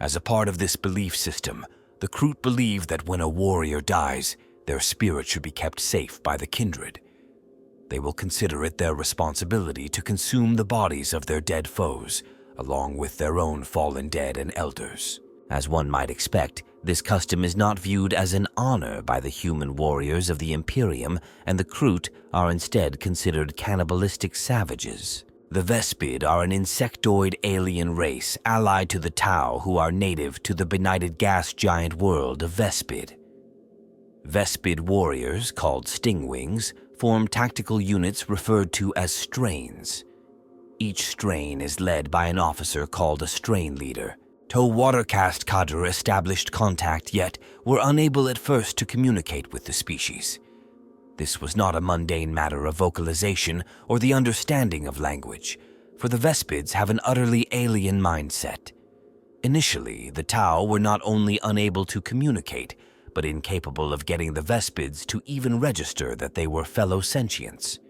As a part of this belief system, the Kroot believe that when a warrior dies, their spirit should be kept safe by the kindred. They will consider it their responsibility to consume the bodies of their dead foes, along with their own fallen dead and elders. As one might expect, this custom is not viewed as an honor by the human warriors of the Imperium, and the Kroot are instead considered cannibalistic savages. The Vespid are an insectoid alien race allied to the Tau who are native to the benighted gas giant world of Vespid. Vespid warriors, called Stingwings, form tactical units referred to as strains. Each strain is led by an officer called a strain leader. Tau Water Caste Cadre established contact, yet were unable at first to communicate with the species. This was not a mundane matter of vocalization or the understanding of language, for the Vespids have an utterly alien mindset. Initially, the Tau were not only unable to communicate, but incapable of getting the Vespids to even register that they were fellow sentients.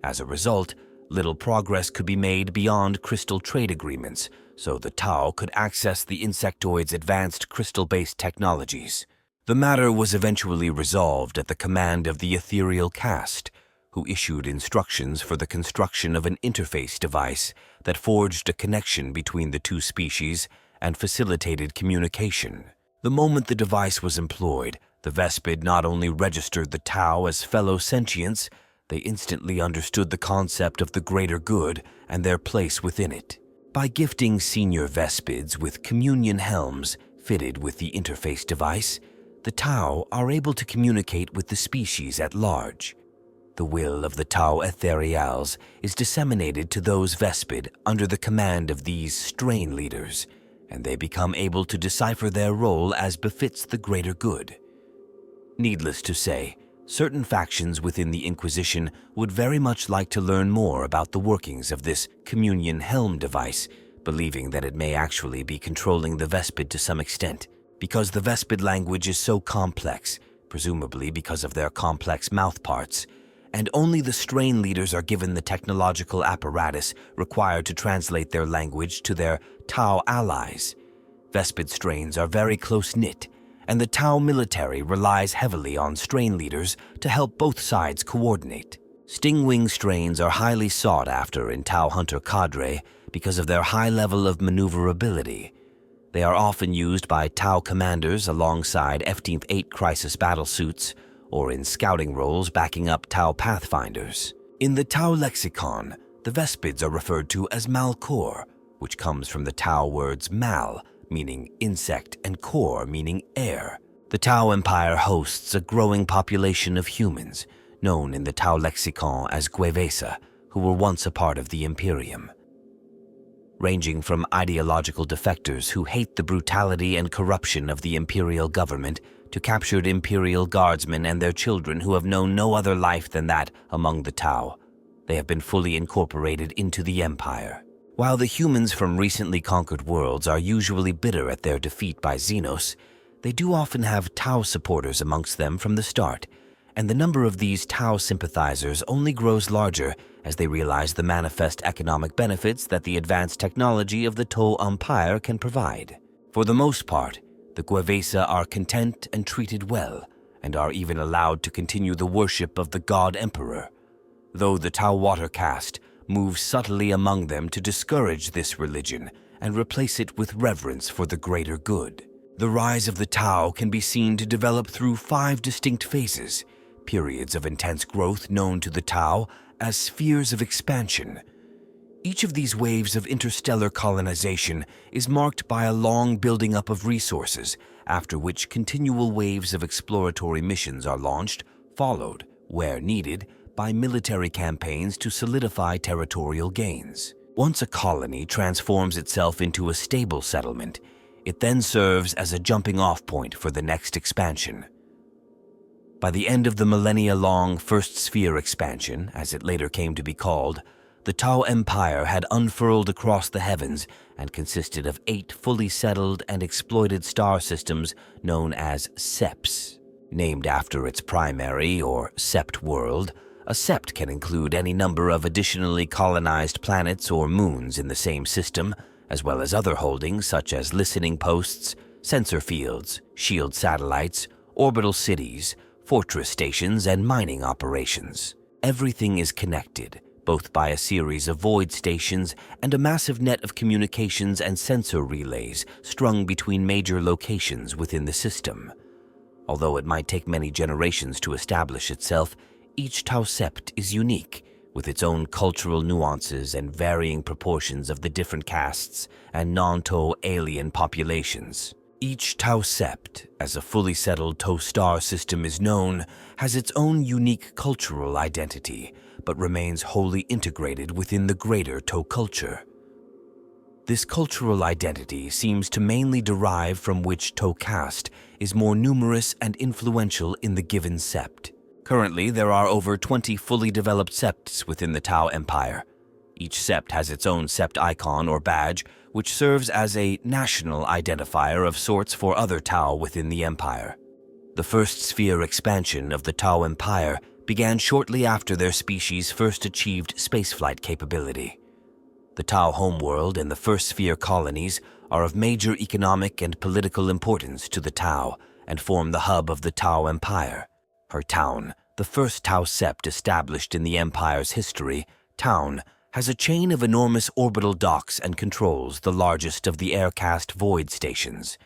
As a result, little progress could be made beyond crystal trade agreements, so the Tau could access the insectoid's advanced crystal-based technologies. The matter was eventually resolved at the command of the Ethereal Caste, who issued instructions for the construction of an interface device that forged a connection between the two species and facilitated communication. The moment the device was employed, the Vespid not only registered the Tau as fellow sentients, they instantly understood the concept of the greater good and their place within it. By gifting senior Vespids with communion helms fitted with the interface device, the Tau are able to communicate with the species at large. The will of the Tau Ethereals is disseminated to those Vespid under the command of these strain leaders, and they become able to decipher their role as befits the greater good. Needless to say, certain factions within the Inquisition would very much like to learn more about the workings of this Communion Helm device, believing that it may actually be controlling the Vespid to some extent, because the Vespid language is so complex, presumably because of their complex mouthparts, and only the strain leaders are given the technological apparatus required to translate their language to their Tau allies. Vespid strains are very close-knit, and the Tau military relies heavily on strain leaders to help both sides coordinate. Stingwing strains are highly sought after in Tau Hunter Cadre because of their high level of maneuverability. They are often used by Tau commanders alongside 15th 8 Crisis battlesuits, or in scouting roles backing up Tau Pathfinders. In the Tau lexicon, the Vespids are referred to as Malkor, which comes from the Tau words mal, meaning insect, and kor, meaning air. The Tau Empire hosts a growing population of humans, known in the Tau lexicon as Gwevesa, who were once a part of the Imperium. Ranging from ideological defectors who hate the brutality and corruption of the imperial government to captured imperial guardsmen and their children who have known no other life than that among the Tau. They have been fully incorporated into the Empire. While the humans from recently conquered worlds are usually bitter at their defeat by Xenos, they do often have Tau supporters amongst them from the start, and the number of these Tau sympathizers only grows larger as they realize the manifest economic benefits that the advanced technology of the Tau Empire can provide. For the most part, the Gwevesa are content and treated well, and are even allowed to continue the worship of the God Emperor, though the Tau Water Caste moves subtly among them to discourage this religion and replace it with reverence for the greater good. The rise of the Tau can be seen to develop through 5 distinct phases, periods of intense growth known to the Tau as spheres of expansion. Each of these waves of interstellar colonization is marked by a long building up of resources, after which continual waves of exploratory missions are launched, followed, where needed, by military campaigns to solidify territorial gains. Once a colony transforms itself into a stable settlement, it then serves as a jumping-off point for the next expansion. By the end of the millennia-long First Sphere expansion, as it later came to be called, the Tau Empire had unfurled across the heavens and consisted of 8 fully settled and exploited star systems known as Septs. Named after its primary, or sept world, a sept can include any number of additionally colonized planets or moons in the same system, as well as other holdings such as listening posts, sensor fields, shield satellites, orbital cities, fortress stations, and mining operations. Everything is connected, both by a series of void stations and a massive net of communications and sensor relays strung between major locations within the system. Although it might take many generations to establish itself, each Tau Sept is unique, with its own cultural nuances and varying proportions of the different castes and non-Tau alien populations. Each Tau Sept, as a fully settled Tau star system is known, has its own unique cultural identity, but remains wholly integrated within the greater Tau culture. This cultural identity seems to mainly derive from which Tau caste is more numerous and influential in the given sept. Currently, there are over 20 fully developed septs within the Tau Empire. Each sept has its own sept icon or badge, which serves as a national identifier of sorts for other Tau within the Empire. The First Sphere expansion of the Tau Empire began shortly after their species first achieved spaceflight capability. The Tau homeworld and the First Sphere colonies are of major economic and political importance to the Tau and form the hub of the Tau Empire. Her town, the first Tau sept established in the Empire's history, Town, has a chain of enormous orbital docks and controls the largest of the air-cast void stations.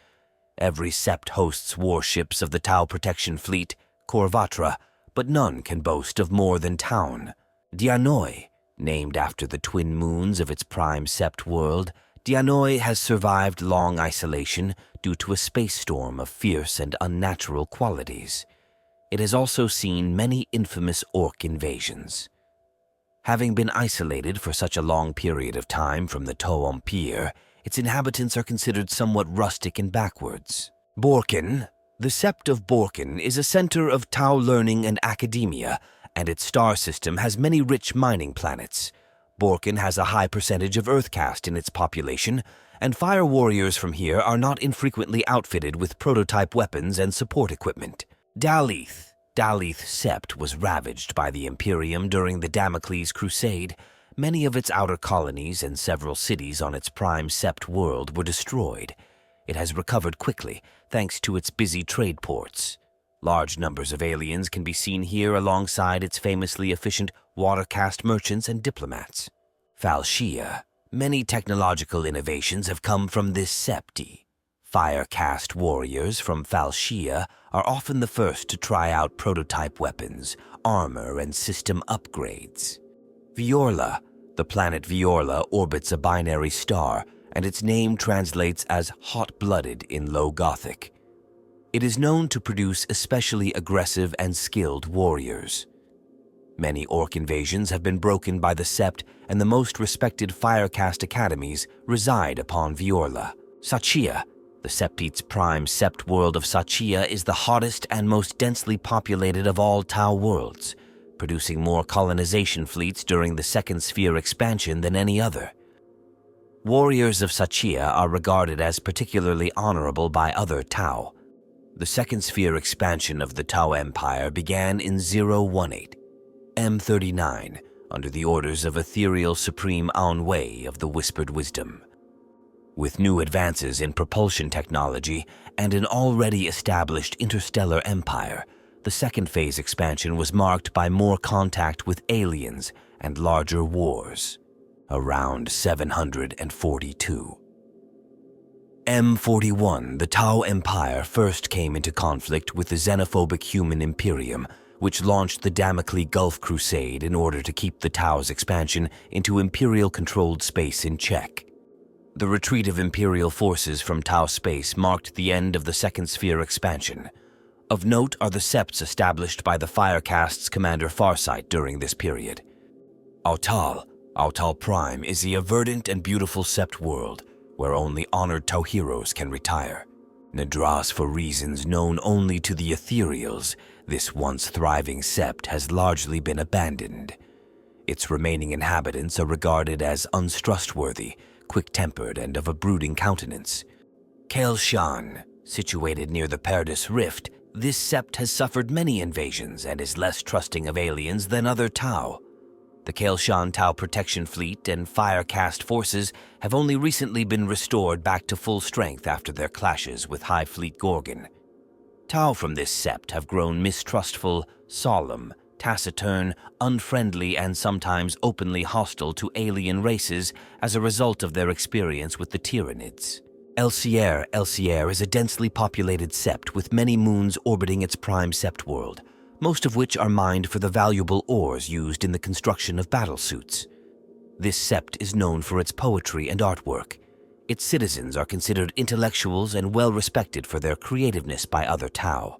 Every sept hosts warships of the Tau Protection Fleet, Korvatra, but none can boast of more than Town. Dianoi, named after the twin moons of its prime sept world, Dianoi has survived long isolation due to a space storm of fierce and unnatural qualities. It has also seen many infamous orc invasions. Having been isolated for such a long period of time from the Tau Empire, its inhabitants are considered somewhat rustic and backwards. Borkin. The Sept of Borkin is a center of Tau learning and academia, and its star system has many rich mining planets. Borkin has a high percentage of Earth caste in its population, and fire warriors from here are not infrequently outfitted with prototype weapons and support equipment. Dalith. Dalith Sept was ravaged by the Imperium during the Damocles Crusade. Many of its outer colonies and several cities on its prime Sept world were destroyed. It has recovered quickly, thanks to its busy trade ports. Large numbers of aliens can be seen here alongside its famously efficient water caste merchants and diplomats. Falshia. Many technological innovations have come from this Septi. Fire caste warriors from Falshia are often the first to try out prototype weapons, armor, and system upgrades. Viorla. The planet Viorla orbits a binary star, and its name translates as hot-blooded in Low Gothic. It is known to produce especially aggressive and skilled warriors. Many orc invasions have been broken by the Sept, and the most respected fire caste academies reside upon Viorla. Sachia. The Septite's prime Sept world of Sachia is the hottest and most densely populated of all Tau worlds, producing more colonization fleets during the Second Sphere expansion than any other. Warriors of Sachia are regarded as particularly honorable by other Tau. The Second Sphere expansion of the Tau Empire began in 018, M39, under the orders of Ethereal Supreme Anwei of the Whispered Wisdom. With new advances in propulsion technology and an already established interstellar empire, the second phase expansion was marked by more contact with aliens and larger wars. Around 742. M41, the Tau Empire first came into conflict with the xenophobic human Imperium, which launched the Damocles Gulf Crusade in order to keep the Tau's expansion into Imperial-controlled space in check. The retreat of Imperial forces from Tau space marked the end of the Second Sphere expansion. Of note are the Septs established by the Fire Caste's commander Farsight during this period. Autal Prime is the verdant and beautiful Sept world, where only honored Tau heroes can retire. Nadras, for reasons known only to the Ethereals, this once thriving Sept has largely been abandoned. Its remaining inhabitants are regarded as untrustworthy, quick-tempered, and of a brooding countenance. Kaelshan, situated near the Perdis Rift, this Sept has suffered many invasions and is less trusting of aliens than other Tau. The Kaelshan Tau Protection Fleet and Fire Caste forces have only recently been restored back to full strength after their clashes with High Fleet Gorgon. Tau from this Sept have grown mistrustful, solemn, taciturn, unfriendly, and sometimes openly hostile to alien races as a result of their experience with the Tyranids. Elsier is a densely populated Sept with many moons orbiting its prime Sept world, most of which are mined for the valuable ores used in the construction of battlesuits. This Sept is known for its poetry and artwork. Its citizens are considered intellectuals and well-respected for their creativeness by other Tau.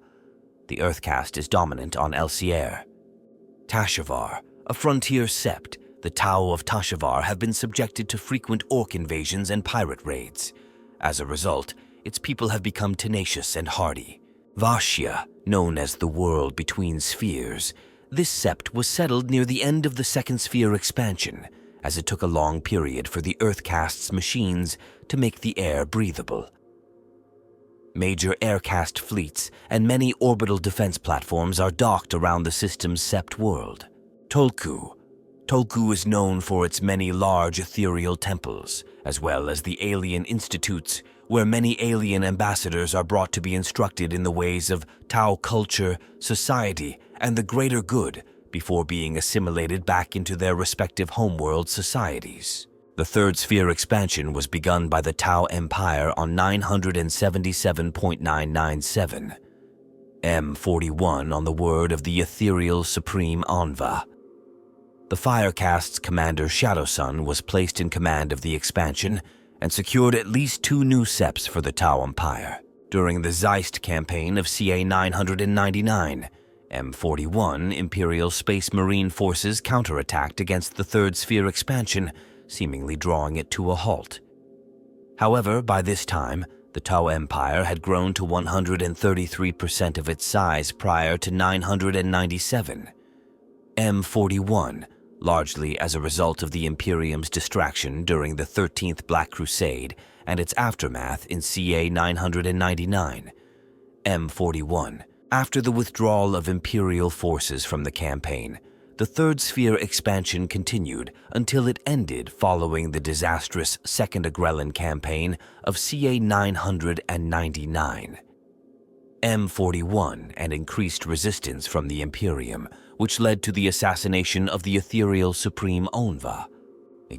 The Earth caste is dominant on Elsier. Tashavar, a frontier Sept, the Tau of Tashavar have been subjected to frequent orc invasions and pirate raids. As a result, its people have become tenacious and hardy. Vashia, known as the world between spheres, this Sept was settled near the end of the Second Sphere expansion, as it took a long period for the Earth caste's machines to make the air breathable. Major air caste fleets and many orbital defense platforms are docked around the system's Sept world. Tolku is known for its many large ethereal temples, as well as the alien institutes, where many alien ambassadors are brought to be instructed in the ways of Tau culture, society, and the greater good before being assimilated back into their respective homeworld societies. The Third Sphere expansion was begun by the Tau Empire on 977.997. M41 on the word of the Ethereal Supreme Anva. The Fire Caste's commander Shadowsun was placed in command of the expansion and secured at least 2 new Septs for the Tau Empire. During the Zeist campaign of CA 999, M41 Imperial Space Marine forces counterattacked against the Third Sphere expansion, seemingly drawing it to a halt. However, by this time, the Tau Empire had grown to 133% of its size prior to 997. M41, largely as a result of the Imperium's distraction during the 13th Black Crusade and its aftermath in CA 999. M41. After the withdrawal of Imperial forces from the campaign, the Third Sphere expansion continued until it ended following the disastrous Second Agrellan campaign of CA 999. M41 and increased resistance from the Imperium, which led to the assassination of the Ethereal Supreme Onva.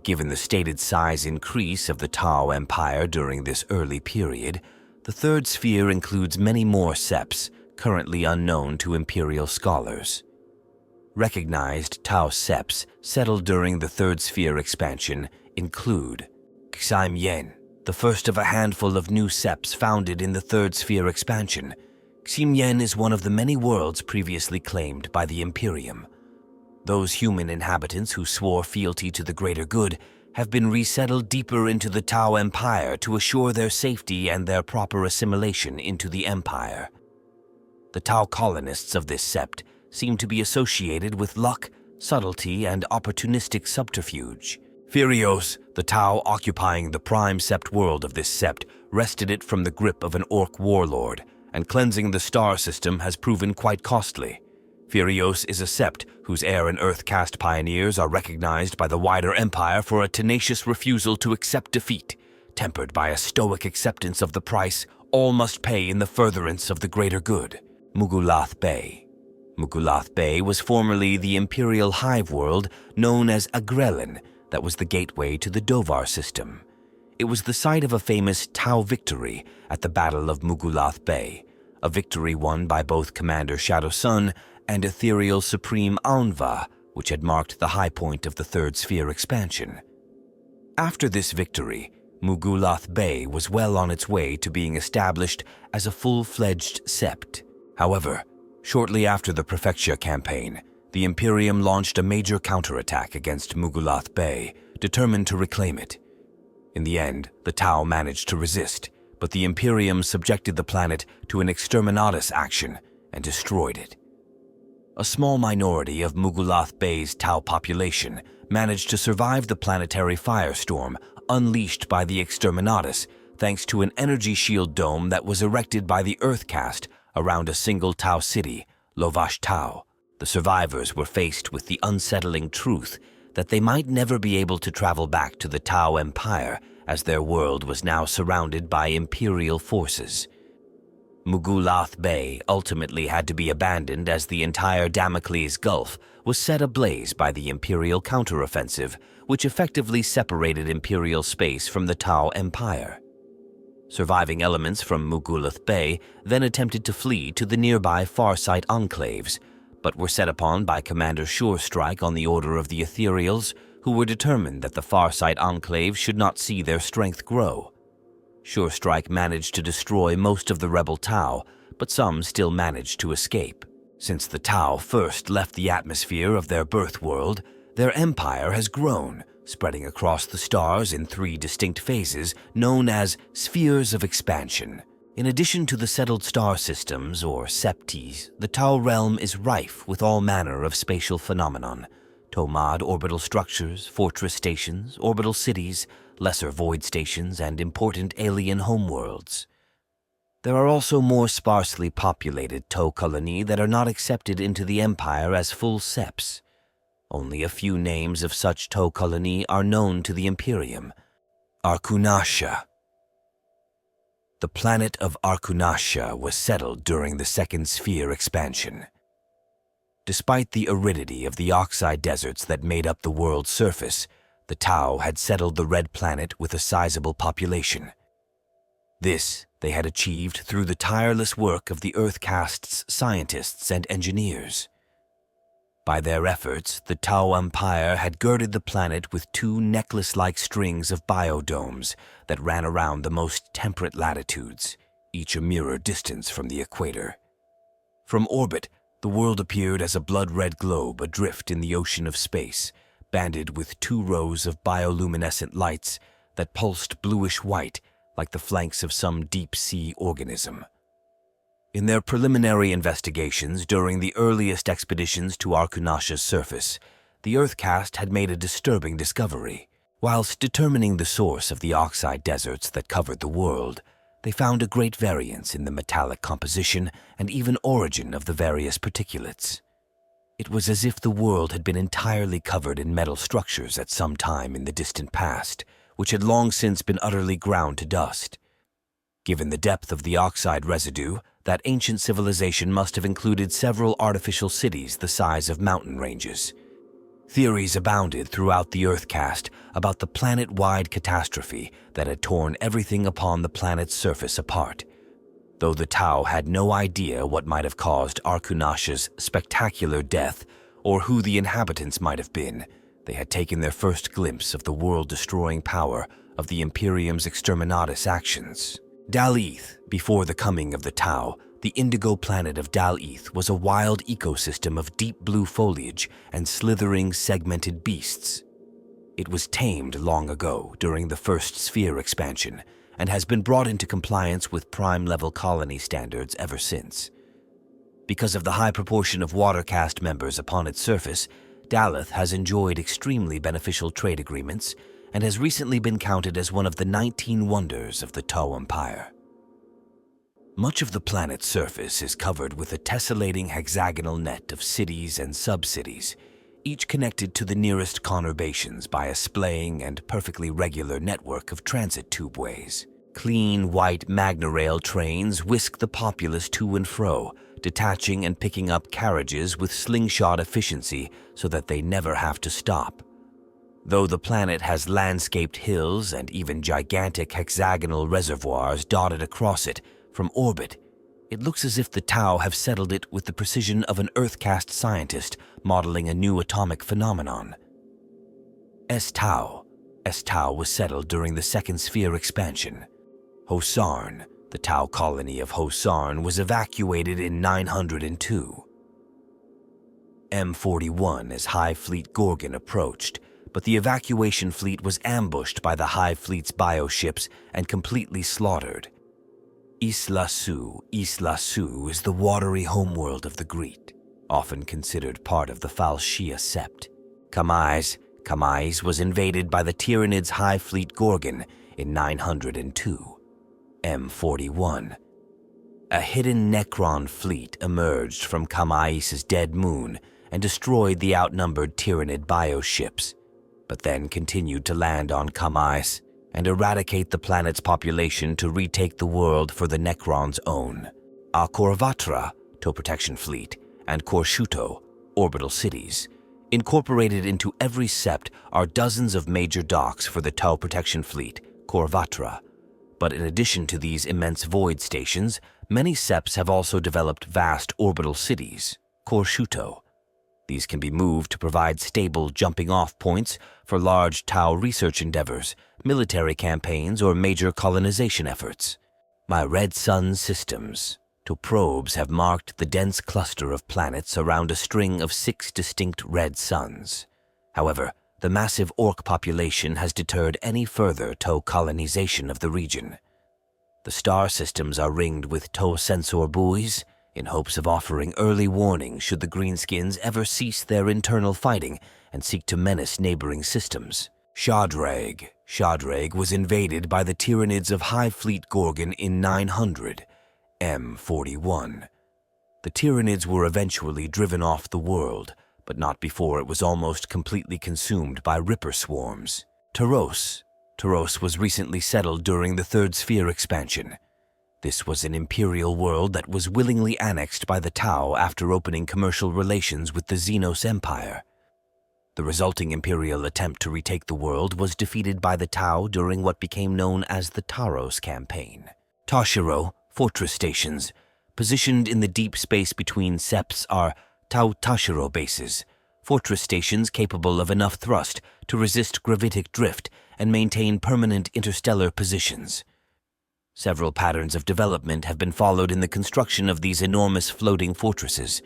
Given the stated size increase of the Tau Empire during this early period, the Third Sphere includes many more Septs, currently unknown to Imperial scholars. Recognized Tau Septs settled during the Third Sphere expansion include Ximyen, the first of a handful of new Septs founded in the Third Sphere expansion. Ximyen is one of the many worlds previously claimed by the Imperium. Those human inhabitants who swore fealty to the greater good have been resettled deeper into the Tau Empire to assure their safety and their proper assimilation into the Empire. The Tau colonists of this sept seem to be associated with luck, subtlety, and opportunistic subterfuge. Firios, the Tau occupying the prime sept world of this sept, wrested it from the grip of an orc warlord, and cleansing the star system has proven quite costly. Firios is a sept whose air and earth caste pioneers are recognized by the wider empire for a tenacious refusal to accept defeat, tempered by a stoic acceptance of the price all must pay in the furtherance of the greater good. Mugulath Bay. Mugulath Bay was formerly the Imperial Hive world known as Agrellan that was the gateway to the Dovar system. It was the site of a famous Tau victory at the Battle of Mugulath Bay, a victory won by both Commander Shadow Sun and Ethereal Supreme Onva, which had marked the high point of the Third Sphere expansion. After this victory, Mugulath Bay was well on its way to being established as a full-fledged sept. However, shortly after the Prefecture campaign, the Imperium launched a major counterattack against Mugulath Bay, determined to reclaim it. In the end, the Tau managed to resist, but the Imperium subjected the planet to an exterminatus action and destroyed it. A small minority of Mugulath Bay's Tau population managed to survive the planetary firestorm unleashed by the exterminatus thanks to an energy shield dome that was erected by the Earth Caste around a single Tau city, Lovash Tau. The survivors were faced with the unsettling truth that they might never be able to travel back to the Tau Empire as their world was now surrounded by Imperial forces. Mugulath Bay ultimately had to be abandoned as the entire Damocles Gulf was set ablaze by the Imperial counteroffensive, which effectively separated Imperial space from the Tau Empire. Surviving elements from Mugulath Bay then attempted to flee to the nearby Farsight Enclaves, but were set upon by Commander Surestrike on the order of the Ethereals, who were determined that the Farsight Enclave should not see their strength grow. Surestrike managed to destroy most of the rebel Tau, but some still managed to escape. Since the Tau first left the atmosphere of their birth world, their empire has grown, spreading across the stars in 3 distinct phases known as spheres of expansion. In addition to the settled star systems, or septies, the Tau realm is rife with all manner of spatial phenomenon: Tomad orbital structures, fortress stations, orbital cities, lesser void stations, and important alien homeworlds. There are also more sparsely populated Tau colonies that are not accepted into the Empire as full septs. Only a few names of such Tau colonies are known to the Imperium. Arkunasha. The planet of Arkunasha was settled during the Second Sphere expansion. Despite the aridity of the oxide deserts that made up the world's surface, the Tau had settled the red planet with a sizable population. This they had achieved through the tireless work of the Earth Caste's scientists and engineers. By their efforts, the Tau Empire had girded the planet with 2 necklace-like strings of biodomes that ran around the most temperate latitudes, each a mirror distance from the equator. From orbit, the world appeared as a blood-red globe adrift in the ocean of space, banded with 2 rows of bioluminescent lights that pulsed bluish-white like the flanks of some deep-sea organism. In their preliminary investigations during the earliest expeditions to Arkunasha's surface, the Earth Caste had made a disturbing discovery. Whilst determining the source of the oxide deserts that covered the world, they found a great variance in the metallic composition and even origin of the various particulates. It was as if the world had been entirely covered in metal structures at some time in the distant past, which had long since been utterly ground to dust. Given the depth of the oxide residue, that ancient civilization must have included several artificial cities the size of mountain ranges. Theories abounded throughout the Earth Caste about the planet-wide catastrophe that had torn everything upon the planet's surface apart. Though the Tau had no idea what might have caused Arkunasha's spectacular death or who the inhabitants might have been, they had taken their first glimpse of the world-destroying power of the Imperium's exterminatus actions. Dal-Eth, before the coming of the Tau, the indigo planet of Dal-Eth was a wild ecosystem of deep blue foliage and slithering, segmented beasts. It was tamed long ago during the first sphere expansion and has been brought into compliance with prime-level colony standards ever since. Because of the high proportion of water caste members upon its surface, Dal-Eth has enjoyed extremely beneficial trade agreements and has recently been counted as one of the 19 wonders of the Tau Empire. Much of the planet's surface is covered with a tessellating hexagonal net of cities and sub-cities, each connected to the nearest conurbations by a splaying and perfectly regular network of transit tubeways. Clean, white magna-rail trains whisk the populace to and fro, detaching and picking up carriages with slingshot efficiency so that they never have to stop. Though the planet has landscaped hills and even gigantic hexagonal reservoirs dotted across it, from orbit, it looks as if the Tau have settled it with the precision of an Earth Caste scientist modeling a new atomic phenomenon. S-Tau was settled during the second sphere expansion. Hosarn, the Tau colony of Hosarn, was evacuated in 902. M41 as Hive Fleet Gorgon approached, but the evacuation fleet was ambushed by the Hive Fleet's bioships and completely slaughtered. Isla Su is the watery homeworld of the Greet, often considered part of the Falshia Sept. Kamais was invaded by the Tyranids' Hive Fleet Gorgon in 902. M41. A hidden Necron fleet emerged from Kamais' dead moon and destroyed the outnumbered Tyranid bioships, but then continued to land on Kamais and eradicate the planet's population to retake the world for the Necrons' own. Akorvatra, Tau Protection Fleet, and Korshuto, orbital cities. Incorporated into every sept are dozens of major docks for the Tau Protection Fleet, Korvatra. But in addition to these immense void stations, many septs have also developed vast orbital cities, Korshuto. These can be moved to provide stable jumping-off points for large Tau research endeavors, military campaigns, or major colonization efforts. My red sun systems, Tau probes, have marked the dense cluster of planets around a string of 6 distinct red suns. However, the massive orc population has deterred any further Tau colonization of the region. The star systems are ringed with Tau sensor buoys, in hopes of offering early warning should the Greenskins ever cease their internal fighting and seek to menace neighboring systems. Shadrag was invaded by the Tyranids of Hive Fleet Gorgon in 900, M41. The Tyranids were eventually driven off the world, but not before it was almost completely consumed by Ripper swarms. Taros was recently settled during the Third Sphere expansion. This was an imperial world that was willingly annexed by the Tau after opening commercial relations with the Xenos Empire. The resulting imperial attempt to retake the world was defeated by the Tau during what became known as the Taros Campaign. Toshiro, fortress stations, positioned in the deep space between septs, are Tau Toshiro bases, fortress stations capable of enough thrust to resist gravitic drift and maintain permanent interstellar positions. Several patterns of development have been followed in the construction of these enormous floating fortresses,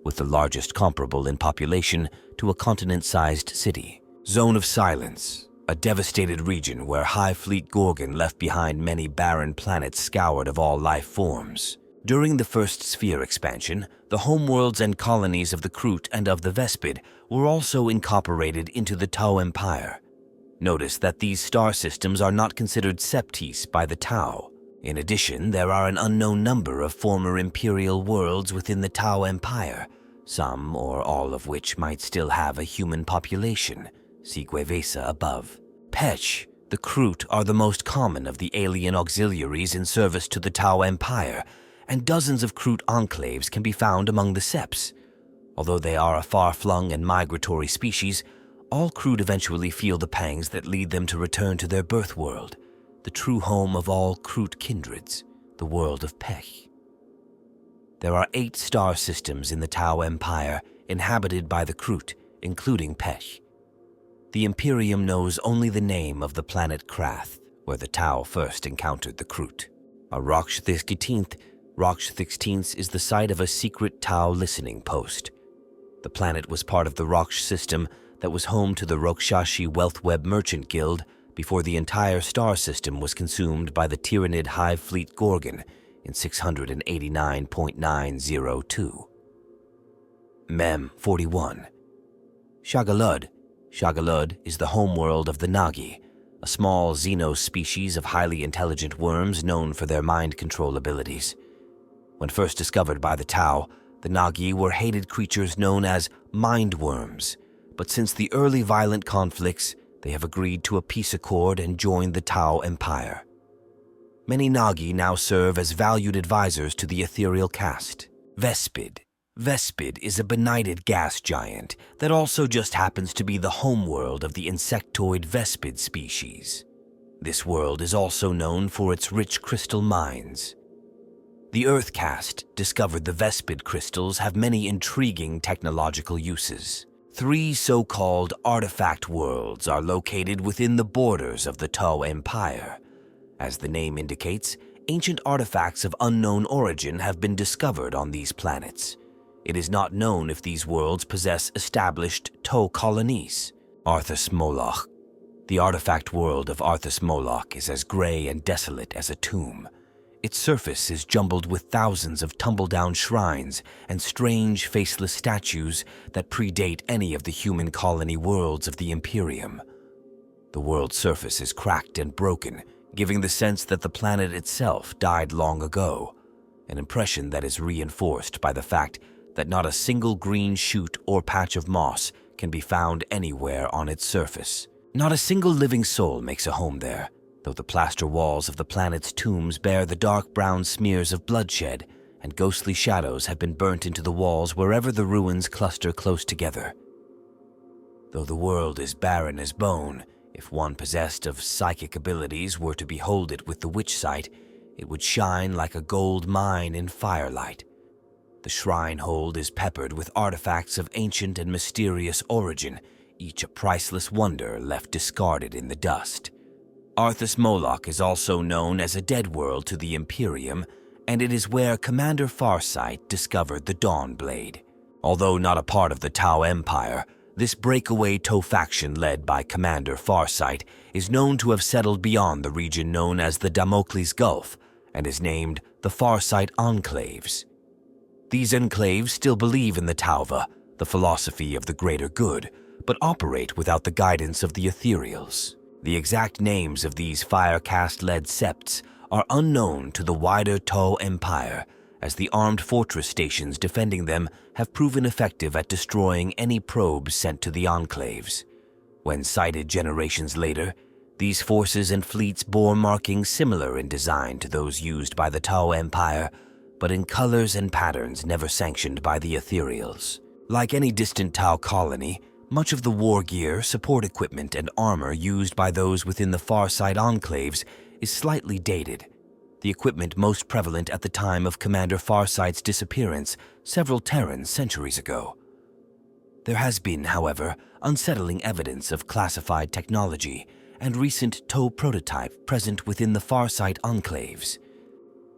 with the largest comparable in population to a continent-sized city. Zone of Silence, a devastated region where Hive Fleet Gorgon left behind many barren planets scoured of all life forms. During the First Sphere expansion, the homeworlds and colonies of the Kroot and of the Vespid were also incorporated into the Tau Empire. Notice that these star systems are not considered Septs by the Tau. In addition, there are an unknown number of former Imperial worlds within the Tau Empire, some or all of which might still have a human population. See Guevesa above. Pech, the Kroot are the most common of the alien auxiliaries in service to the Tau Empire, and dozens of Kroot enclaves can be found among the Septs. Although they are a far-flung and migratory species, all Kroot eventually feel the pangs that lead them to return to their birth world, the true home of all Kroot kindreds, the world of Pech. There are 8 star systems in the Tau Empire inhabited by the Kroot, including Pech. The Imperium knows only the name of the planet Krath, where the Tau first encountered the Kroot. Roch 16 is the site of a secret Tau listening post. The planet was part of the Roch system that was home to the Rokshashi Wealth Web Merchant Guild before the entire star system was consumed by the Tyrannid Hive Fleet Gorgon in 689.902. Mem 41. Shagalud. Shagalud is the homeworld of the Nagi, a small xeno species of highly intelligent worms known for their mind control abilities. When first discovered by the Tau, the Nagi were hated creatures known as mind worms, but since the early violent conflicts, they have agreed to a peace accord and joined the Tau Empire. Many Nagi now serve as valued advisors to the Ethereal Caste. Vespid. Vespid is a benighted gas giant that also just happens to be the homeworld of the insectoid Vespid species. This world is also known for its rich crystal mines. The Earth Caste discovered the Vespid crystals have many intriguing technological uses. 3 so-called Artefact Worlds are located within the borders of the Tau Empire. As the name indicates, ancient artifacts of unknown origin have been discovered on these planets. It is not known if these worlds possess established Tau colonies. Arthas Moloch. The artifact world of Arthas Moloch is as gray and desolate as a tomb. Its surface is jumbled with thousands of tumble-down shrines and strange, faceless statues that predate any of the human colony worlds of the Imperium. The world's surface is cracked and broken, giving the sense that the planet itself died long ago, an impression that is reinforced by the fact that not a single green shoot or patch of moss can be found anywhere on its surface. Not a single living soul makes a home there, though the plaster walls of the planet's tombs bear the dark brown smears of bloodshed, and ghostly shadows have been burnt into the walls wherever the ruins cluster close together. Though the world is barren as bone, if one possessed of psychic abilities were to behold it with the witch sight, it would shine like a gold mine in firelight. The shrine hold is peppered with artifacts of ancient and mysterious origin, each a priceless wonder left discarded in the dust. Arthas Moloch is also known as a dead world to the Imperium, and it is where Commander Farsight discovered the Dawn Blade. Although not a part of the Tau Empire, this breakaway Tau faction led by Commander Farsight is known to have settled beyond the region known as the Damocles Gulf and is named the Farsight Enclaves. These enclaves still believe in the Tauva, the philosophy of the greater good, but operate without the guidance of the Ethereals. The exact names of these fire caste-led septs are unknown to the wider Tau Empire, as the armed fortress stations defending them have proven effective at destroying any probes sent to the enclaves. When sighted generations later, these forces and fleets bore markings similar in design to those used by the Tau Empire, but in colors and patterns never sanctioned by the Ethereals. Like any distant Tau colony, much of the war gear, support equipment, and armor used by those within the Farsight Enclaves is slightly dated. The equipment most prevalent at the time of Commander Farsight's disappearance several Terrans centuries ago. There has been, however, unsettling evidence of classified technology and recent Tau prototype present within the Farsight Enclaves.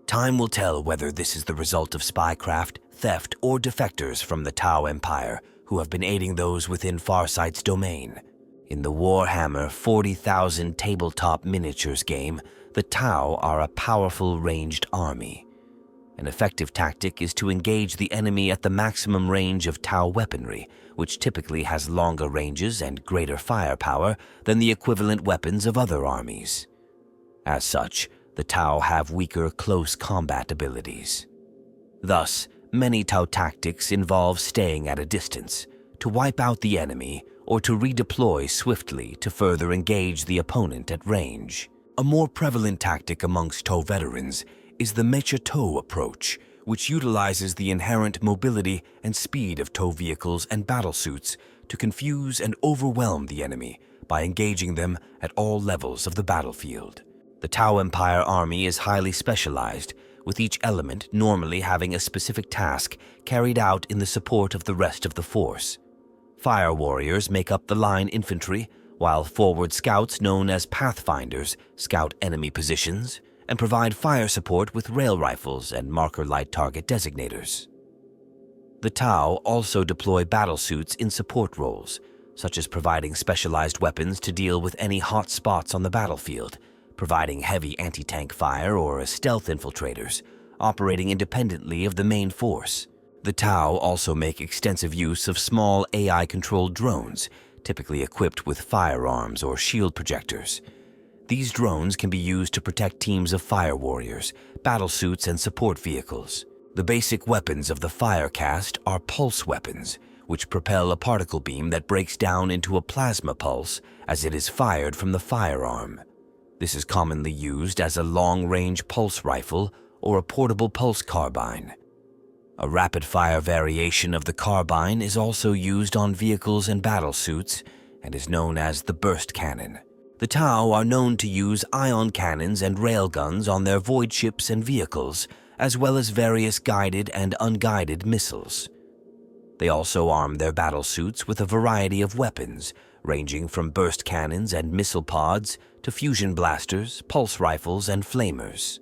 Time will tell whether this is the result of spycraft, theft, or defectors from the Tau Empire who have been aiding those within Farsight's domain. In the Warhammer 40,000 tabletop miniatures game, the Tau are a powerful ranged army. An effective tactic is to engage the enemy at the maximum range of Tau weaponry, which typically has longer ranges and greater firepower than the equivalent weapons of other armies. As such, the Tau have weaker close combat abilities. Thus, many Tau tactics involve staying at a distance, to wipe out the enemy, or to redeploy swiftly to further engage the opponent at range. A more prevalent tactic amongst Tau veterans is the Mont'au approach, which utilizes the inherent mobility and speed of Tau vehicles and battlesuits to confuse and overwhelm the enemy by engaging them at all levels of the battlefield. The Tau Empire army is highly specialized, with each element normally having a specific task carried out in the support of the rest of the force. Fire warriors make up the line infantry, while forward scouts known as pathfinders scout enemy positions and provide fire support with rail rifles and marker light target designators. The Tau also deploy battlesuits in support roles, such as providing specialized weapons to deal with any hot spots on the battlefield, providing heavy anti-tank fire or as stealth infiltrators, operating independently of the main force. The Tau also make extensive use of small AI-controlled drones, typically equipped with firearms or shield projectors. These drones can be used to protect teams of fire warriors, battlesuits, and support vehicles. The basic weapons of the fire caste are pulse weapons, which propel a particle beam that breaks down into a plasma pulse as it is fired from the firearm. This is commonly used as a long-range pulse rifle or a portable pulse carbine. A rapid-fire variation of the carbine is also used on vehicles and battlesuits and is known as the burst cannon. The Tau are known to use ion cannons and railguns on their void ships and vehicles, as well as various guided and unguided missiles. They also arm their battlesuits with a variety of weapons, ranging from burst cannons and missile pods to fusion blasters, pulse rifles, and flamers.